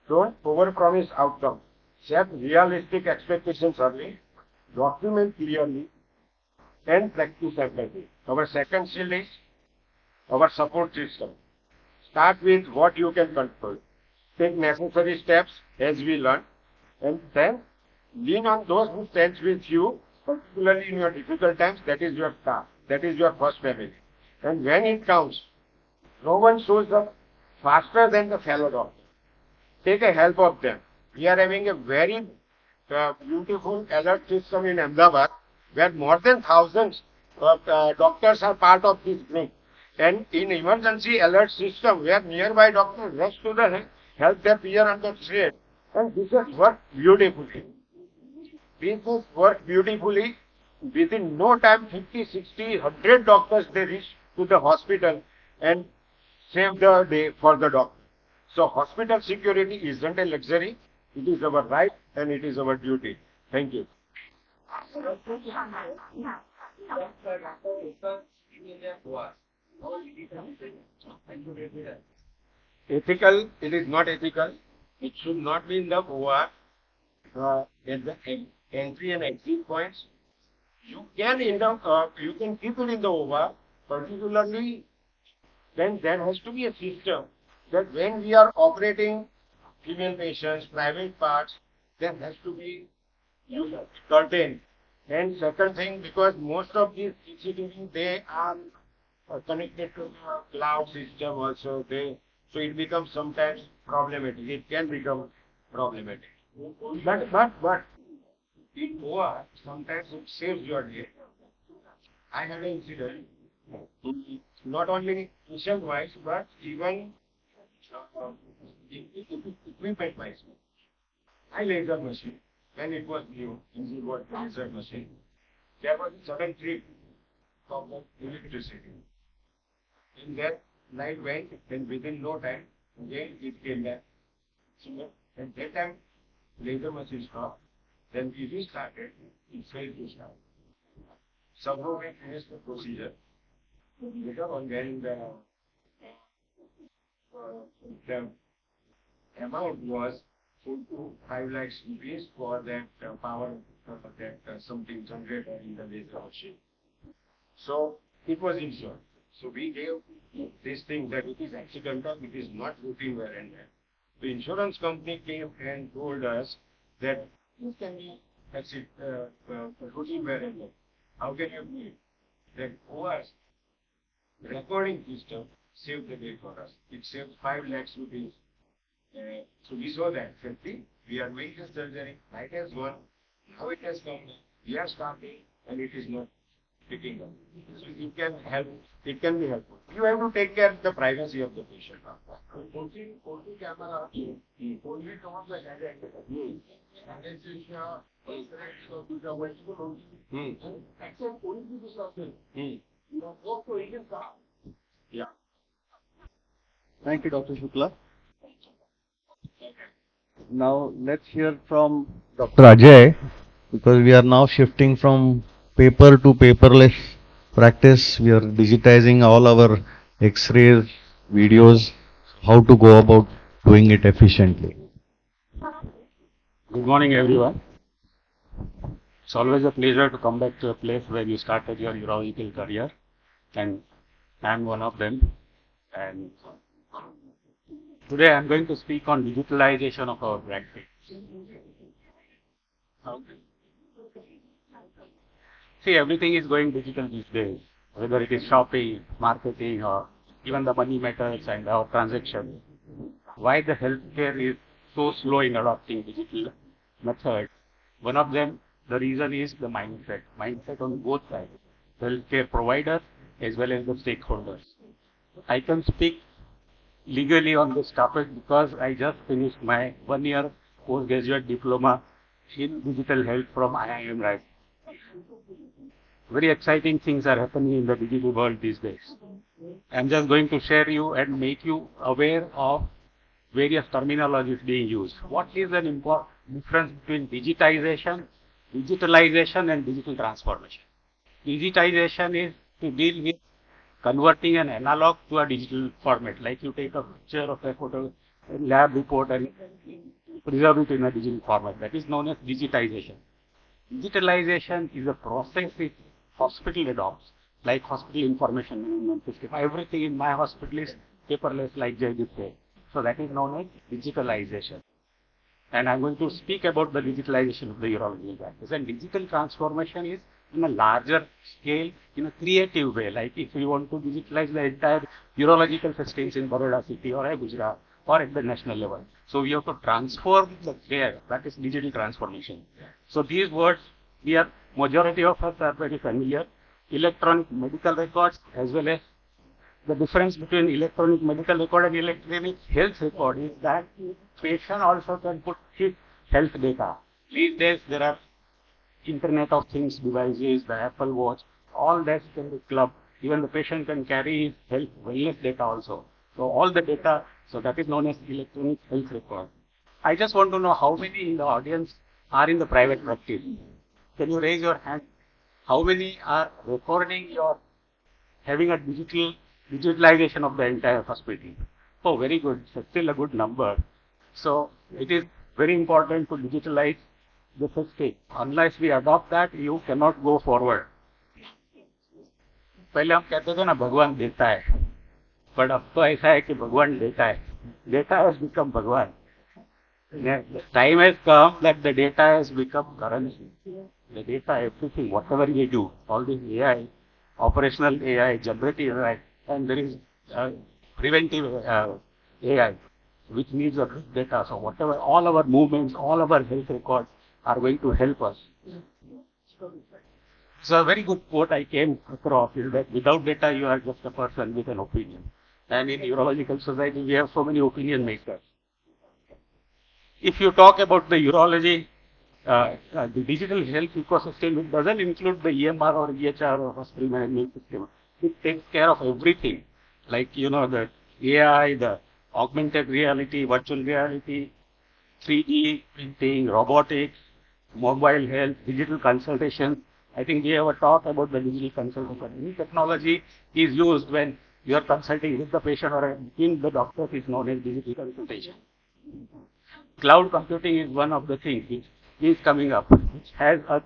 Don't overpromise outcome. Set realistic expectations early, document clearly, and practice empathy. Our second shield is our support system. Start with what you can control. Take necessary steps as we learn, and then lean on those who stand with you, particularly in your difficult times. That is your staff. That is your first family. And when it counts, no one shows up faster than the fellow doctor. Take a help of them. We are having a very beautiful alert system in Ahmedabad, where more than thousands of doctors are part of this group. And in emergency alert system, where nearby doctors rush to the help their peer under threat. And this has worked beautifully. This has worked beautifully. Within no time, 50, 60, 100 doctors, they reach to the hospital and save the day for the doctor. So hospital security isn't a luxury. It is our right and it is our duty. Thank you. Ethical, it is not ethical. It should not be in the OR. At the entry and exit points, you can you can keep it in the OR, particularly then there has to be a system that when we are operating female patients, private parts, there has to be curtain. And second thing, because most of these CCTV, they are connected to the cloud system also, so it becomes sometimes problematic. It can become problematic. But in OR, sometimes it saves your day. I had an incident, not only patient wise, but even uh, equipment wise. I laser machine, when it was new, it was laser machine. There was a sudden trip of the electricity. In that light went, and within no time, again it came back. So at that time, laser machine stopped. Then we restarted, it failed to start. Somehow we finished the procedure. Later on, when the amount was 4 to 5 lakhs rupees for that power, that something generated in the laser machine. So it was insured. So we gave this thing that it is accidental, it is not routine wear and tear. The insurance company came and told us that this can be routine wear and tear. How can you believe that OS recording system saved the day for us? It saved 5 lakhs rupees. So we saw that safety. We are doing this surgery. Light has gone. Now it has come. We are starting, and it is not picking up. So it can help. It can be helpful. You have to take care of the privacy of the patient. 40 camera. Only towards the head. Anesthesia. Yeah. Thank you, Dr. Shukla. Now let's hear from Dr. Ajay, because we are now shifting from paper to paperless practice. We are digitizing all our X-rays, videos, how to go about doing it efficiently. Good morning, everyone. It's always a pleasure to come back to a place where you started your urological career, and I'm one of them. And today I'm going to speak on digitalization of our practice. See, everything is going digital these days, whether it is shopping, marketing, or even the money matters and our transactions. Why the healthcare is so slow in adopting digital methods? One of them, the reason is the mindset on both sides, the healthcare provider as well as the stakeholders. I can speak legally on this topic because I just finished my 1-year postgraduate diploma in digital health from IIM Right. Very exciting things are happening in the digital world these days. I'm just going to share you and make you aware of various terminologies being used. What is an important difference between digitalization and digital transformation? Digitization is to deal with converting an analog to a digital format, like you take a picture of a photo lab report and preserve it in a digital format. That is known as digitization. Digitalization is a process which hospital adopts, like hospital information management system. Everything in my hospital is paperless, like Jaydeep said. So that is known as digitalization. And I'm going to speak about the digitalization of the urology practice. And digital transformation is in a larger scale, in a creative way. Like if you want to digitalize the entire urological systems in Baroda city or Gujarat or at the national level. So we have to transform the care. That is digital transformation. So these words, majority of us are very familiar. Electronic medical records as well as the difference between electronic medical record and electronic health record is that patient also can put his health data. These days there are Internet of Things devices, the Apple Watch, all that can be clubbed. Even the patient can carry his health wellness data also. So all the data, so that is known as electronic health record. I just want to know how many in the audience are in the private practice. Can you raise your hand? How many are recording your having a digital digitalization of the entire hospital. Oh, very good. So still a good number. So it is very important to digitalize the system. Unless we adopt that, you cannot go forward. पहले हम कहते थे ना भगवान देता है, but अब तो ऐसा है कि भगवान देता है. Data has become भगवान. The time has come that the data has become currency. The data, everything, whatever we do, all this AI, operational AI, generative AI, and there is preventive AI, which needs a big data. So whatever, all our movements, all our health records are going to help us. So a very good quote I came across is that without data, you are just a person with an opinion. And in urological society, we have so many opinion makers. If you talk about the urology, the digital health ecosystem, it doesn't include the EMR or EHR or hospital management system. It takes care of everything, like, you know, the AI, the augmented reality, virtual reality, 3D printing, robotics, mobile health, digital consultation. I think we have a talk about the digital consultation. Any technology is used when you are consulting with the patient or in the doctor is known as digital consultation. Cloud computing is one of the things which is coming up, which has a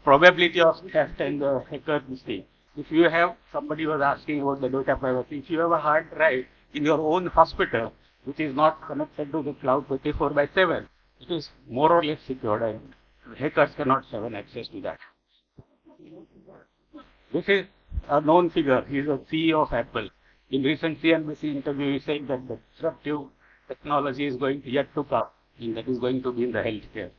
probability of theft and hacker mistake. If you have, somebody was asking about the data privacy, if you have a hard drive in your own hospital, which is not connected to the cloud 24/7, it is more or less secured and hackers cannot have an access to that. This is a known figure. He is a CEO of Apple. In recent CNBC interview, he said that the disruptive technology is going to yet to come, and that is going to be in the healthcare.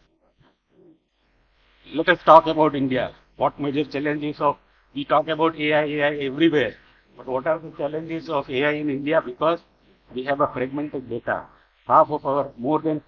Let us talk about India. What major challenges of, we talk about AI everywhere, but what are the challenges of AI in India? Because we have a fragmented data. Half of our, more than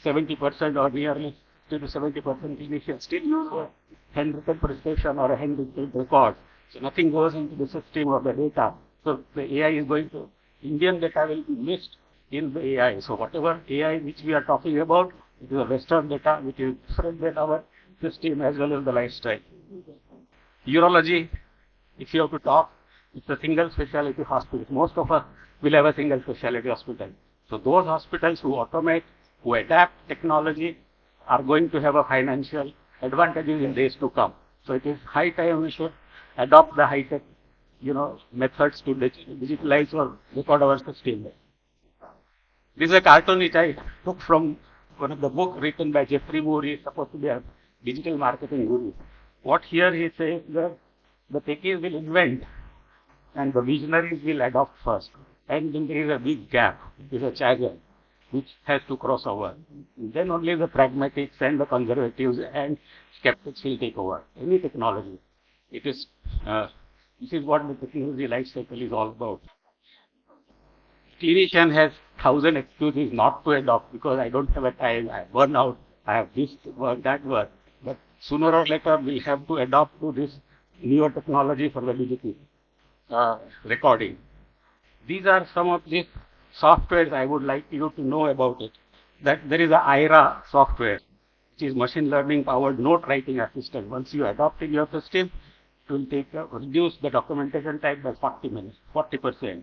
70% or nearly 60 to 70% clinicians still use a handwritten prescription or a handwritten record. So nothing goes into the system of the data. So the AI is going to, Indian data will be missed in the AI. So whatever AI which we are talking about, it is a Western data which is different than our system as well as the lifestyle. Urology, if you have to talk, it's a single specialty hospital. Most of us will have a single specialty hospital. So those hospitals who automate, who adapt technology are going to have a financial advantages in days to come. So it is high time we should adopt the high-tech, methods to digitalize or record our system. This is a cartoon which I took from one of the book written by Jeffrey Moore. He is supposed to be a digital marketing guru. What here he says that the techies will invent and the visionaries will adopt first. And then there is a big gap, it is a chasm which has to cross over. Then only the pragmatics and the conservatives and skeptics will take over. Any technology. It is, this is what the technology life cycle is all about. Clinician has 1,000 excuses not to adopt because I don't have a time, I burn out, I have this work, that work. But sooner or later we'll have to adopt to this newer technology for the digital recording. These are some of the softwares I would like you to know about it. That there is a IRA software, which is machine learning powered note writing assistant. Once you adopt in your system, it will reduce the documentation time by 40 minutes, 40%.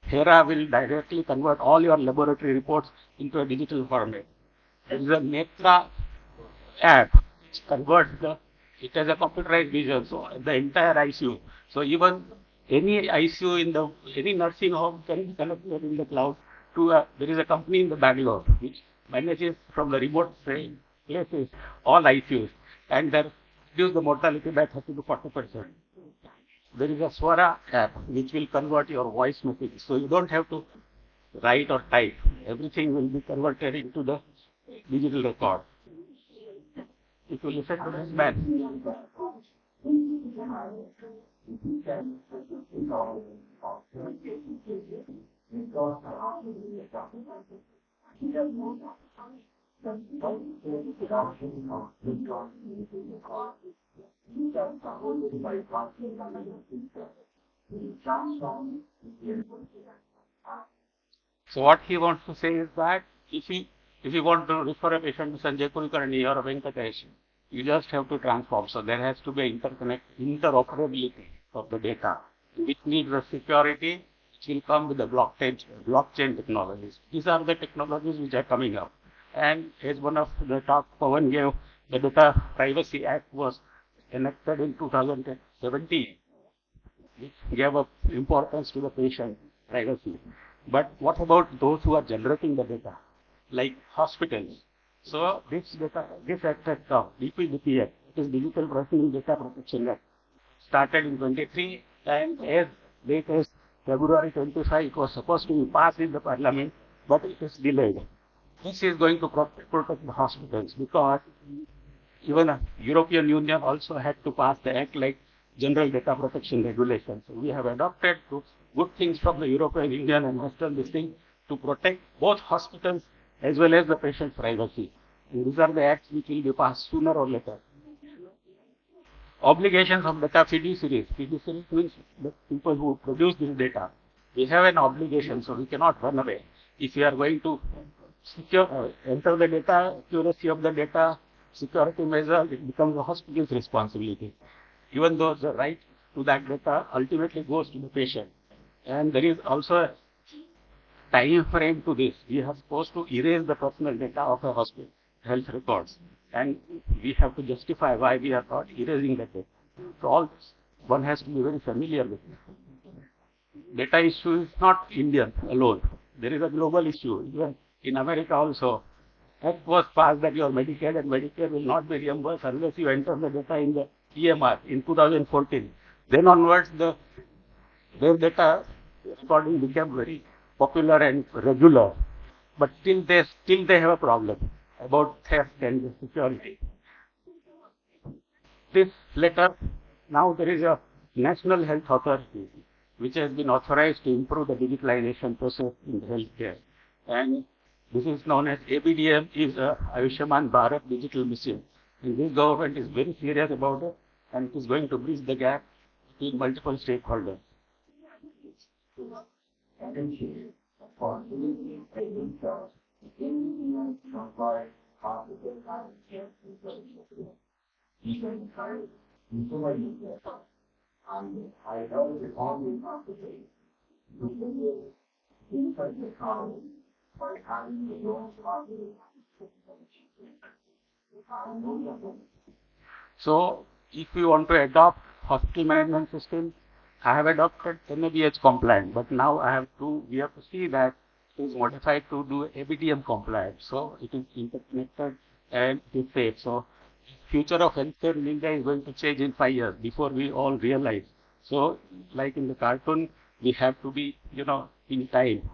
HERA will directly convert all your laboratory reports into a digital format. There is a Netra app which converts it has a computerized vision, so the entire ICU. So even any ICU in any nursing home can be connected in the cloud to there is a company in the Bangalore which manages from the remote places all ICUs and they reduce the mortality by 30 to 40%. There is a Swara app which will convert your voice message. So you don't have to write or type. Everything will be converted into the digital record. If you listen to this man. So what he wants to say is that if you want to refer a patient to Sanjay Kulkarni or Venkatesh, you just have to transform. So there has to be interoperability of the data, which needs the security which will come with the blockchain technologies. These are the technologies which are coming up. And as one of the talk Pawan gave, the Data Privacy Act was enacted in 2017, which gave up importance to the patient privacy. But what about those who are generating the data, like hospitals? So this act has come, DPDP Act, it is Digital Personal Data Protection Act, started in 23, and as late as February 25, it was supposed to be passed in the parliament, but it is delayed. This is going to protect the hospitals, because even European Union also had to pass the act like General Data Protection Regulations. So we have adopted good things from the European Union and Western this thing to protect both hospitals as well as the patient privacy. And these are the acts which will be passed sooner or later. Obligations of data fiduciaries. Fiduciaries means the people who produce this data. We have an obligation, so we cannot run away. If we are going to enter the data, accuracy of the data, security measure, it becomes the hospital's responsibility. Even though the right to that data ultimately goes to the patient. And there is also a time frame to this. We are supposed to erase the personal data of a hospital health records. And we have to justify why we are not erasing that data. So all this, one has to be very familiar with it. Data issue is not Indian alone. There is a global issue. Even in America also, act was passed that your Medicaid and Medicare will not be reimbursed unless you enter the data in the EMR in 2014. Then onwards, their data recording became very popular and regular. But still they have a problem about theft and security. This letter, now there is a National Health Authority which has been authorized to improve the digitalization process in healthcare. And this is known as ABDM, is a Ayushman Bharat Digital Mission. And this government is very serious about it, and it is going to bridge the gap between multiple stakeholders. So, if you want to adopt hospital management system, I have adopted NABH compliant, but now we have to see that it is modified to do ABDM compliant. So, it is interconnected and it is safe. So, future of healthcare in India is going to change in 5 years before we all realize. So, like in the cartoon, we have to be, in time.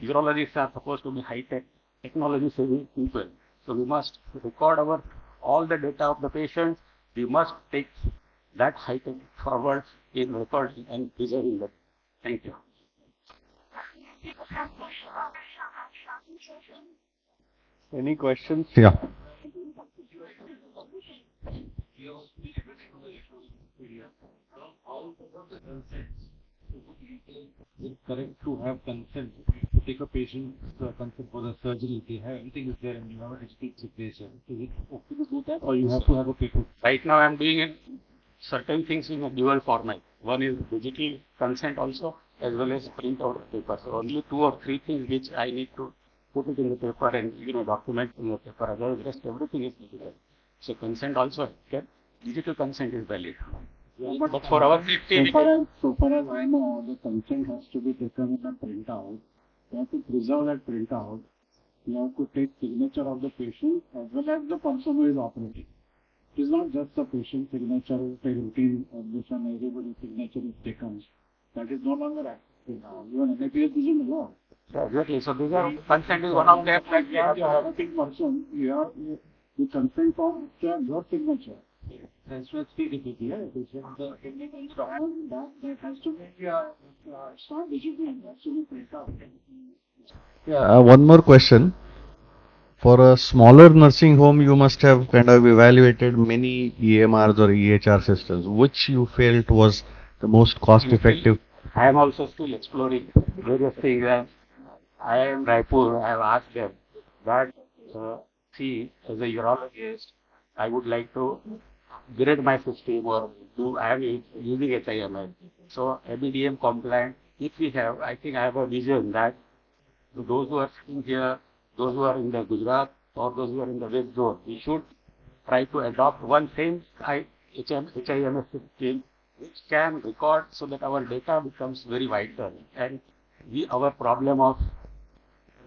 Urologists are supposed to be high-tech, technology-savvy people. So, we must record all the data of the patients. We must take that high-tech forward in recording and preserving them. Thank you. Any questions? Yeah. Is it correct to have consent to take a patient's consent for the surgery? They have everything is there and you have a digital signature. Is it okay to do that, or you have to have a paper? Right now, I am doing certain things in a dual format. One is digital consent also, as well as print out paper. So only 2 or 3 things which I need to put it in the paper and document in the paper. Otherwise, rest everything is digital. So consent also, digital consent is valid. But for our safety, so far as I know, the consent has to be taken in a printout. You have to preserve that printout. You have to take signature of the patient as well as the person who is operating. It is not just the patient signature, a routine admission, everybody's signature is taken. That is no longer active now. Even NAPS doesn't allow. Exactly. So these are consent is one of them. That we have You have a person, you consent for your signature. That's what PDP, yeah. That has to be start digitally, actually print out. Yeah, one more question. For a smaller nursing home, you must have kind of evaluated many EMRs or EHR systems. Which you felt was the most cost effective? I am also still exploring various things. I am Raipur. I have asked them that, see, as a urologist, I would like to grade my system or I am using HIML. So, ABDM compliant if we have, I think I have a vision that those who are sitting here, those who are in the Gujarat or those who are in the West Zone, we should try to adopt one same HIMS system which can record so that our data becomes very vital and our problem of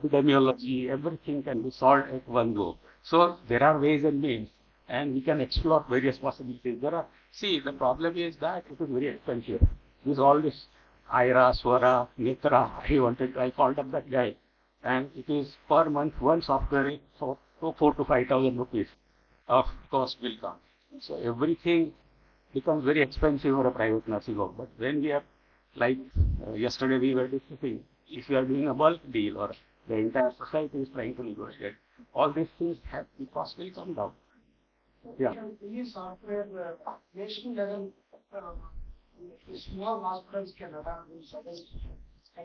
epidemiology, everything can be solved at one go. So there are ways and means, and we can explore various possibilities. See, the problem is that it is very expensive. All this IRA, Swara, Netra, I called up that guy, and it is per month one software is for 4 to 5,000 rupees of cost will come. So everything becomes very expensive for a private nursing home. But when we are like yesterday we were discussing, if we are doing a bulk deal or the entire society is trying to negotiate, all these things have the cost will come down. Yeah. These software nation level small hospitals can adopt these.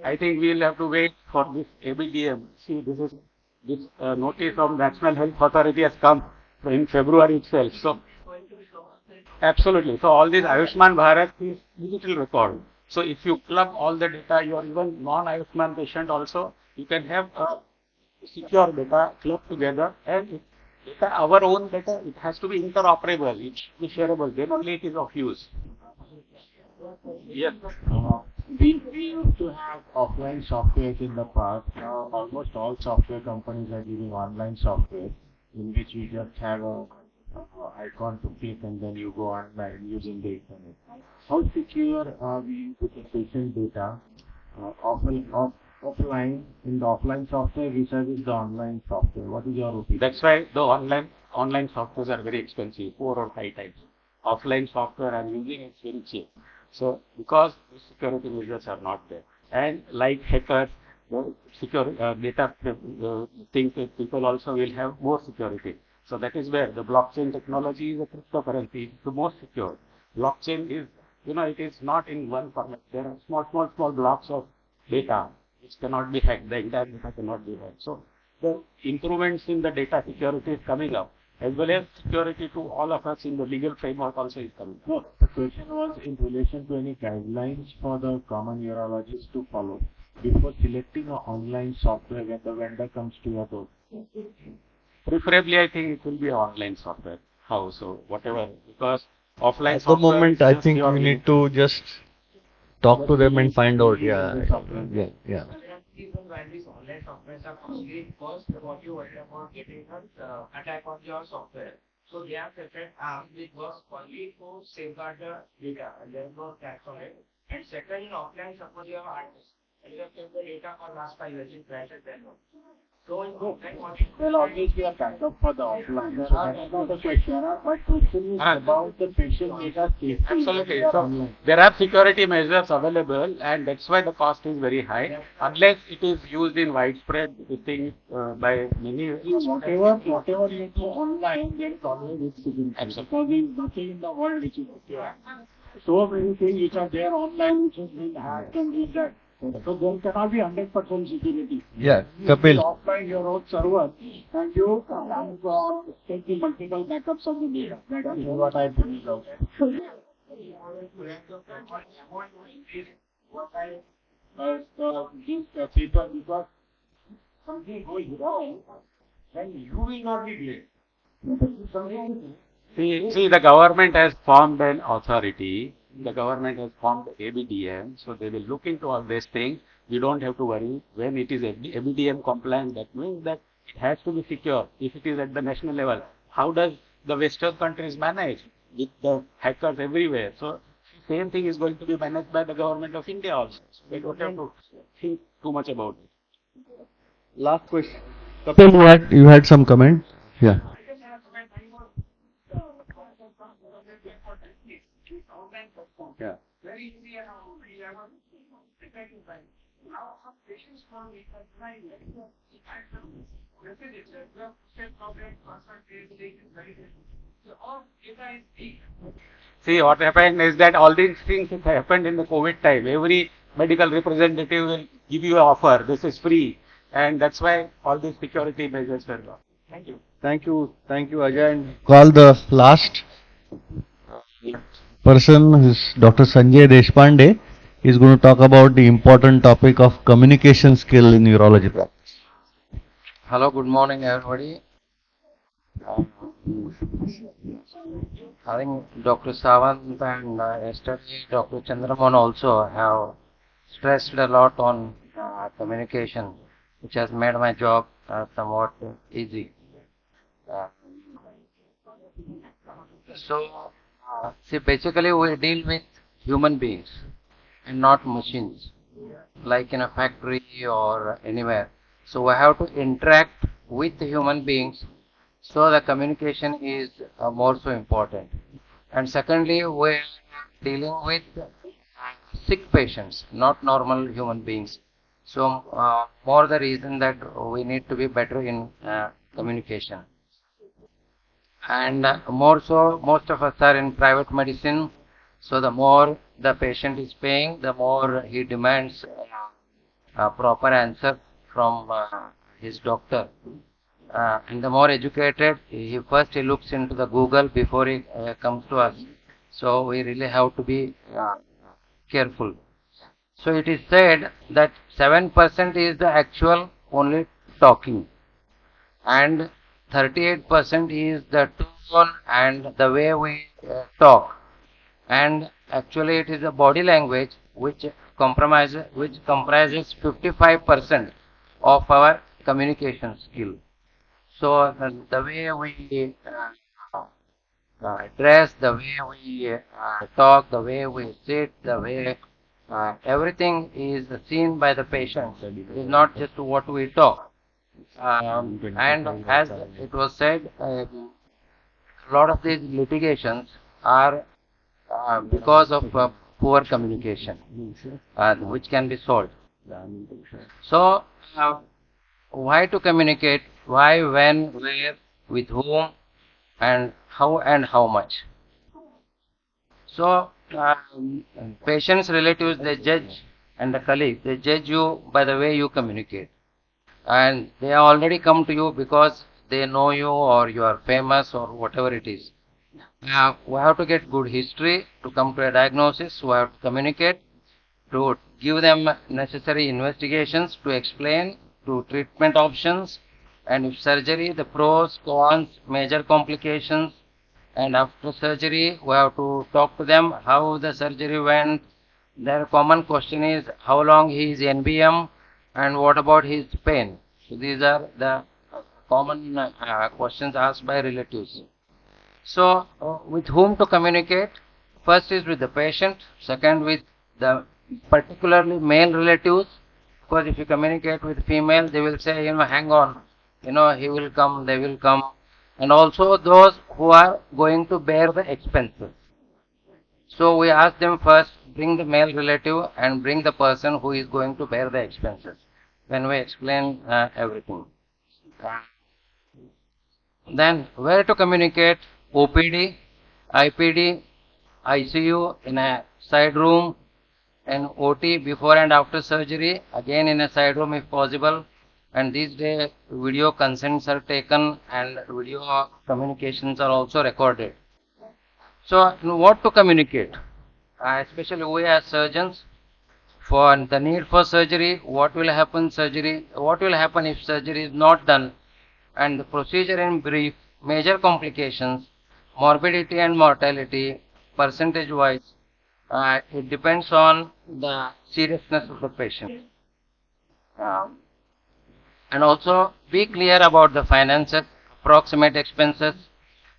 I think we will have to wait for this ABDM. See, this notice from National Health Authority has come in February itself. So absolutely. So all this Ayushman Bharat is digital record. So if you club all the data, your even non-Ayushman patient also, you can have a secure data clubbed together, and data, our own data, it has to be interoperable, it should be shareable, then only it is of use. Yes. We used to have offline software in the past. Now almost all software companies are giving online software in which you just have a icon to click and then you go online using the internet. How secure are we with the patient data offline in the offline software vis-a-vis the online software? What is your opinion? That's why the online softwares are very expensive, 4 or 5 times. Offline software I'm using is very cheap. So because the security measures are not there, and like hackers, secure data think that people also will have more security. So that is where the blockchain technology is a cryptocurrency. It's the most secure. Blockchain is, it is not in one format. There are small blocks of data which cannot be hacked. The entire data cannot be hacked. So the improvements in the data security is coming up, as well as security to all of us in the legal framework also is coming up. No, the question was in relation to any guidelines for the common urologists to follow before selecting an online software when the vendor comes to your door. Preferably, I think it will be online software. How? So whatever, because offline At the software moment, is I just think your we need to just talk to them and find out. Yeah. Even when these online softwares are costly, first what you worry about getting an attack on your software. So they have separate arms which works only to safeguard the data and there is no tax on it. And second, in offline, suppose you have artists and you have kept the data for last 5 years in crashes then. So in offline, what you Will always be a backup for the offline. So that's not the question. But question is about the patient data safety. Absolutely. So there are security measures available, and that's why the cost is very high. Unless it is used in widespread thing by many. Whatever you do online, there is always risk security. Absolutely. Because there is nothing in the world which is secure. So many things which are there online which has been hacked and this that. So there cannot be 100% security. Yeah, You Kapil. offline your own server and you take the multiple backups of the data. That is what I believe. These people, because something going wrong, then you will not be blamed. See, the government has formed an authority. The government has formed ABDM, so they will look into all these things. You don't have to worry. When it is ABDM compliant, that means that it has to be secure. If it is at the national level, how does the Western countries manage with the hackers everywhere? So same thing is going to be managed by the government of India also. So we don't have to think too much about it. Last question. Kapil, you had some comment? Yeah. Yeah. Very easy and we have a detecting time. Now, some patients from me have tried it. Message itself, the step problem, constant is very different. So, all data is big. See, what happened is that all these things have happened in the COVID time. Every medical representative will give you an offer. This is free. And that's why all these security measures were done. Thank you. Thank you, Ajay. And call the last person is Dr. Sanjay Deshpande. He's going to talk about the important topic of communication skill in urology practice. Hello, good morning, everybody. I think Dr. Sawant and yesterday Dr. Chandramohan also have stressed a lot on communication, which has made my job somewhat easy. Uh, see, basically we deal with human beings and not machines, like in a factory or anywhere. So we have to interact with the human beings, so the communication is more so important. And secondly, we're dealing with sick patients, not normal human beings. So more the reason that we need to be better in communication. And more so, most of us are in private medicine. So the more the patient is paying, the more he demands a proper answer from his doctor. And the more educated, he looks into the Google before he comes to us. So we really have to be careful. So it is said that 7% is the actual only talking, and 38% is the tone and the way we talk. And actually it is the body language which comprises 55% of our communication skill. So the way we dress, the way we talk, the way we sit, the way everything is seen by the patient. It is not just what we talk. And as it was said, a lot of these litigations are because of poor communication, which can be solved. So, why to communicate? Why, when, where, with whom, and how much? So, patients, relatives, they judge, and the colleagues, they judge you by the way you communicate. And they have already come to you because they know you or you are famous or whatever it is. We have to get good history to come to a diagnosis. We have to communicate, to give them necessary investigations, to explain, to treatment options, and if surgery, the pros, cons, major complications, and after surgery, we have to talk to them how the surgery went. Their common question is how long he is NBM and what about his pain. So these are the common questions asked by relatives. So, with whom to communicate? First is with the patient, second with the particularly male relatives, because if you communicate with female, they will say, hang on, he will come, they will come, and also those who are going to bear the expenses. So we ask them first, bring the male relative and bring the person who is going to bear the expenses when we explain everything. Then where to communicate? OPD, IPD, ICU in a side room, and OT before and after surgery, again in a side room if possible. And these days video consents are taken and video communications are also recorded. So what to communicate? Especially we as surgeons, for the need for surgery, what will happen if surgery is not done, and the procedure in brief, major complications, morbidity and mortality, percentage wise, it depends on the seriousness of the patient. And also be clear about the finances, approximate expenses,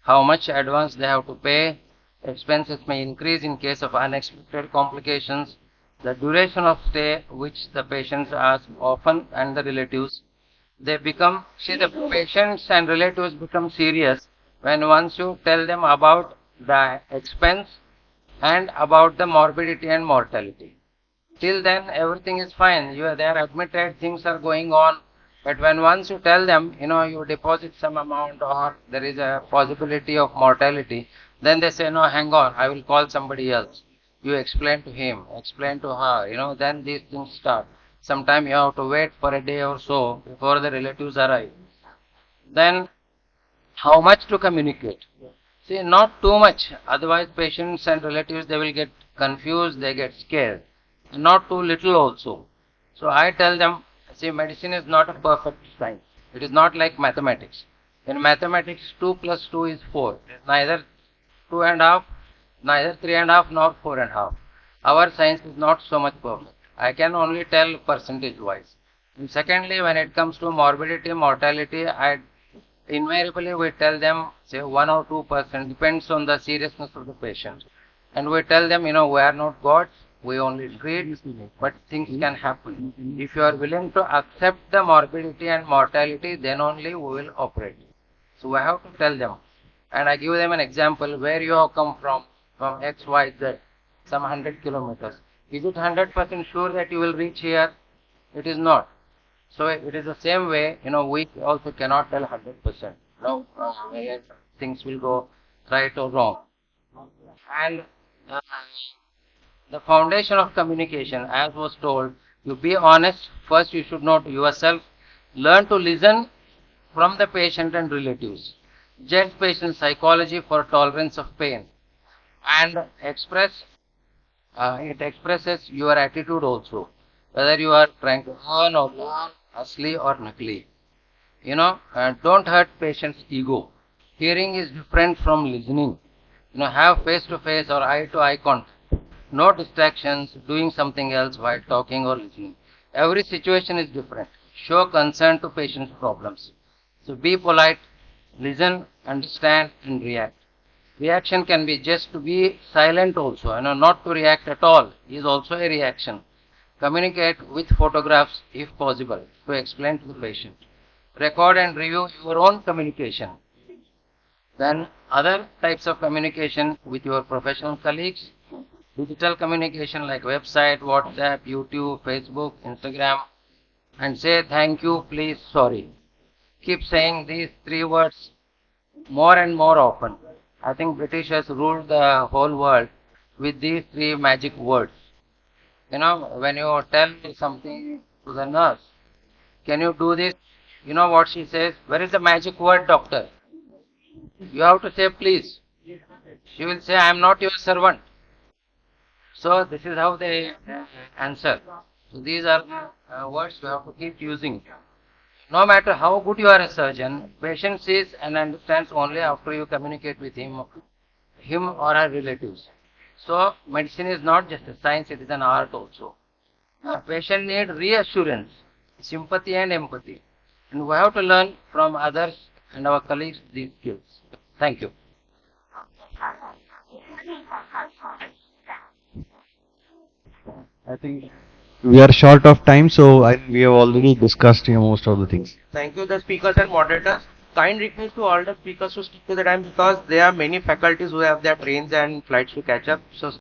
how much advance they have to pay. Expenses may increase in case of unexpected complications. The duration of stay, which the patients ask often, and the relatives, the patients and relatives become serious when once you tell them about the expense and about the morbidity and mortality. Till then, everything is fine. They are admitted, things are going on. But when once you tell them, you deposit some amount or there is a possibility of mortality, then they say, no, hang on, I will call somebody else. You explain to him, explain to her, then these things start. Sometimes you have to wait for a day or so before the relatives arrive. Then, how much to communicate? See, not too much. Otherwise, patients and relatives, they will get confused, they get scared. and not too little also. So I tell them, see, medicine is not a perfect science. It is not like mathematics. In mathematics, 2 plus 2 is 4. It is neither 2.5, neither 3.5, nor 4.5. Our science is not so much perfect. I can only tell percentage wise. And secondly, when it comes to morbidity, mortality, I invariably we tell them say 1 or 2%, depends on the seriousness of the patient. And we tell them, we are not gods, we only treat, but things can happen. If you are willing to accept the morbidity and mortality, then only we will operate. So I have to tell them. And I give them an example where you have come from X, Y, Z, some 100 kilometers. Is it 100% sure that you will reach here? It is not. So it is the same way, we also cannot tell 100%. Whether things will go right or wrong. And uh, the foundation of communication, as was told, you be honest. First, you should know yourself. Learn to listen from the patient and relatives. Judge patient psychology for tolerance of pain. And it expresses your attitude also. Whether you are trying to earn or learn, asli or nakli. Don't hurt patient's ego. Hearing is different from listening. Have face to face or eye to eye contact. No distractions, doing something else while talking or listening. Every situation is different. Show concern to patient's problems. So be polite, listen, understand, and react. Reaction can be just to be silent also, not to react at all is also a reaction. Communicate with photographs if possible to explain to the patient. Record and review your own communication. Then other types of communication with your professional colleagues. Digital communication like website, WhatsApp, YouTube, Facebook, Instagram. And say thank you, please, sorry. Keep saying these 3 words more and more often. I think British has ruled the whole world with these 3 magic words. When you tell something to the nurse, can you do this? You know what she says? Where is the magic word, doctor? You have to say please. She will say, I am not your servant. So this is how they answer. So these are words you have to keep using. No matter how good you are a surgeon, patient sees and understands only after you communicate with him or her relatives. So medicine is not just a science, it is an art also. A patient needs reassurance, sympathy and empathy. And we have to learn from others and our colleagues these skills. Thank you. I think we are short of time, so we have already discussed most of the things. Thank you, the speakers and moderators. Kind request to all the speakers to stick to the time because there are many faculties who have their trains and flights to catch up. So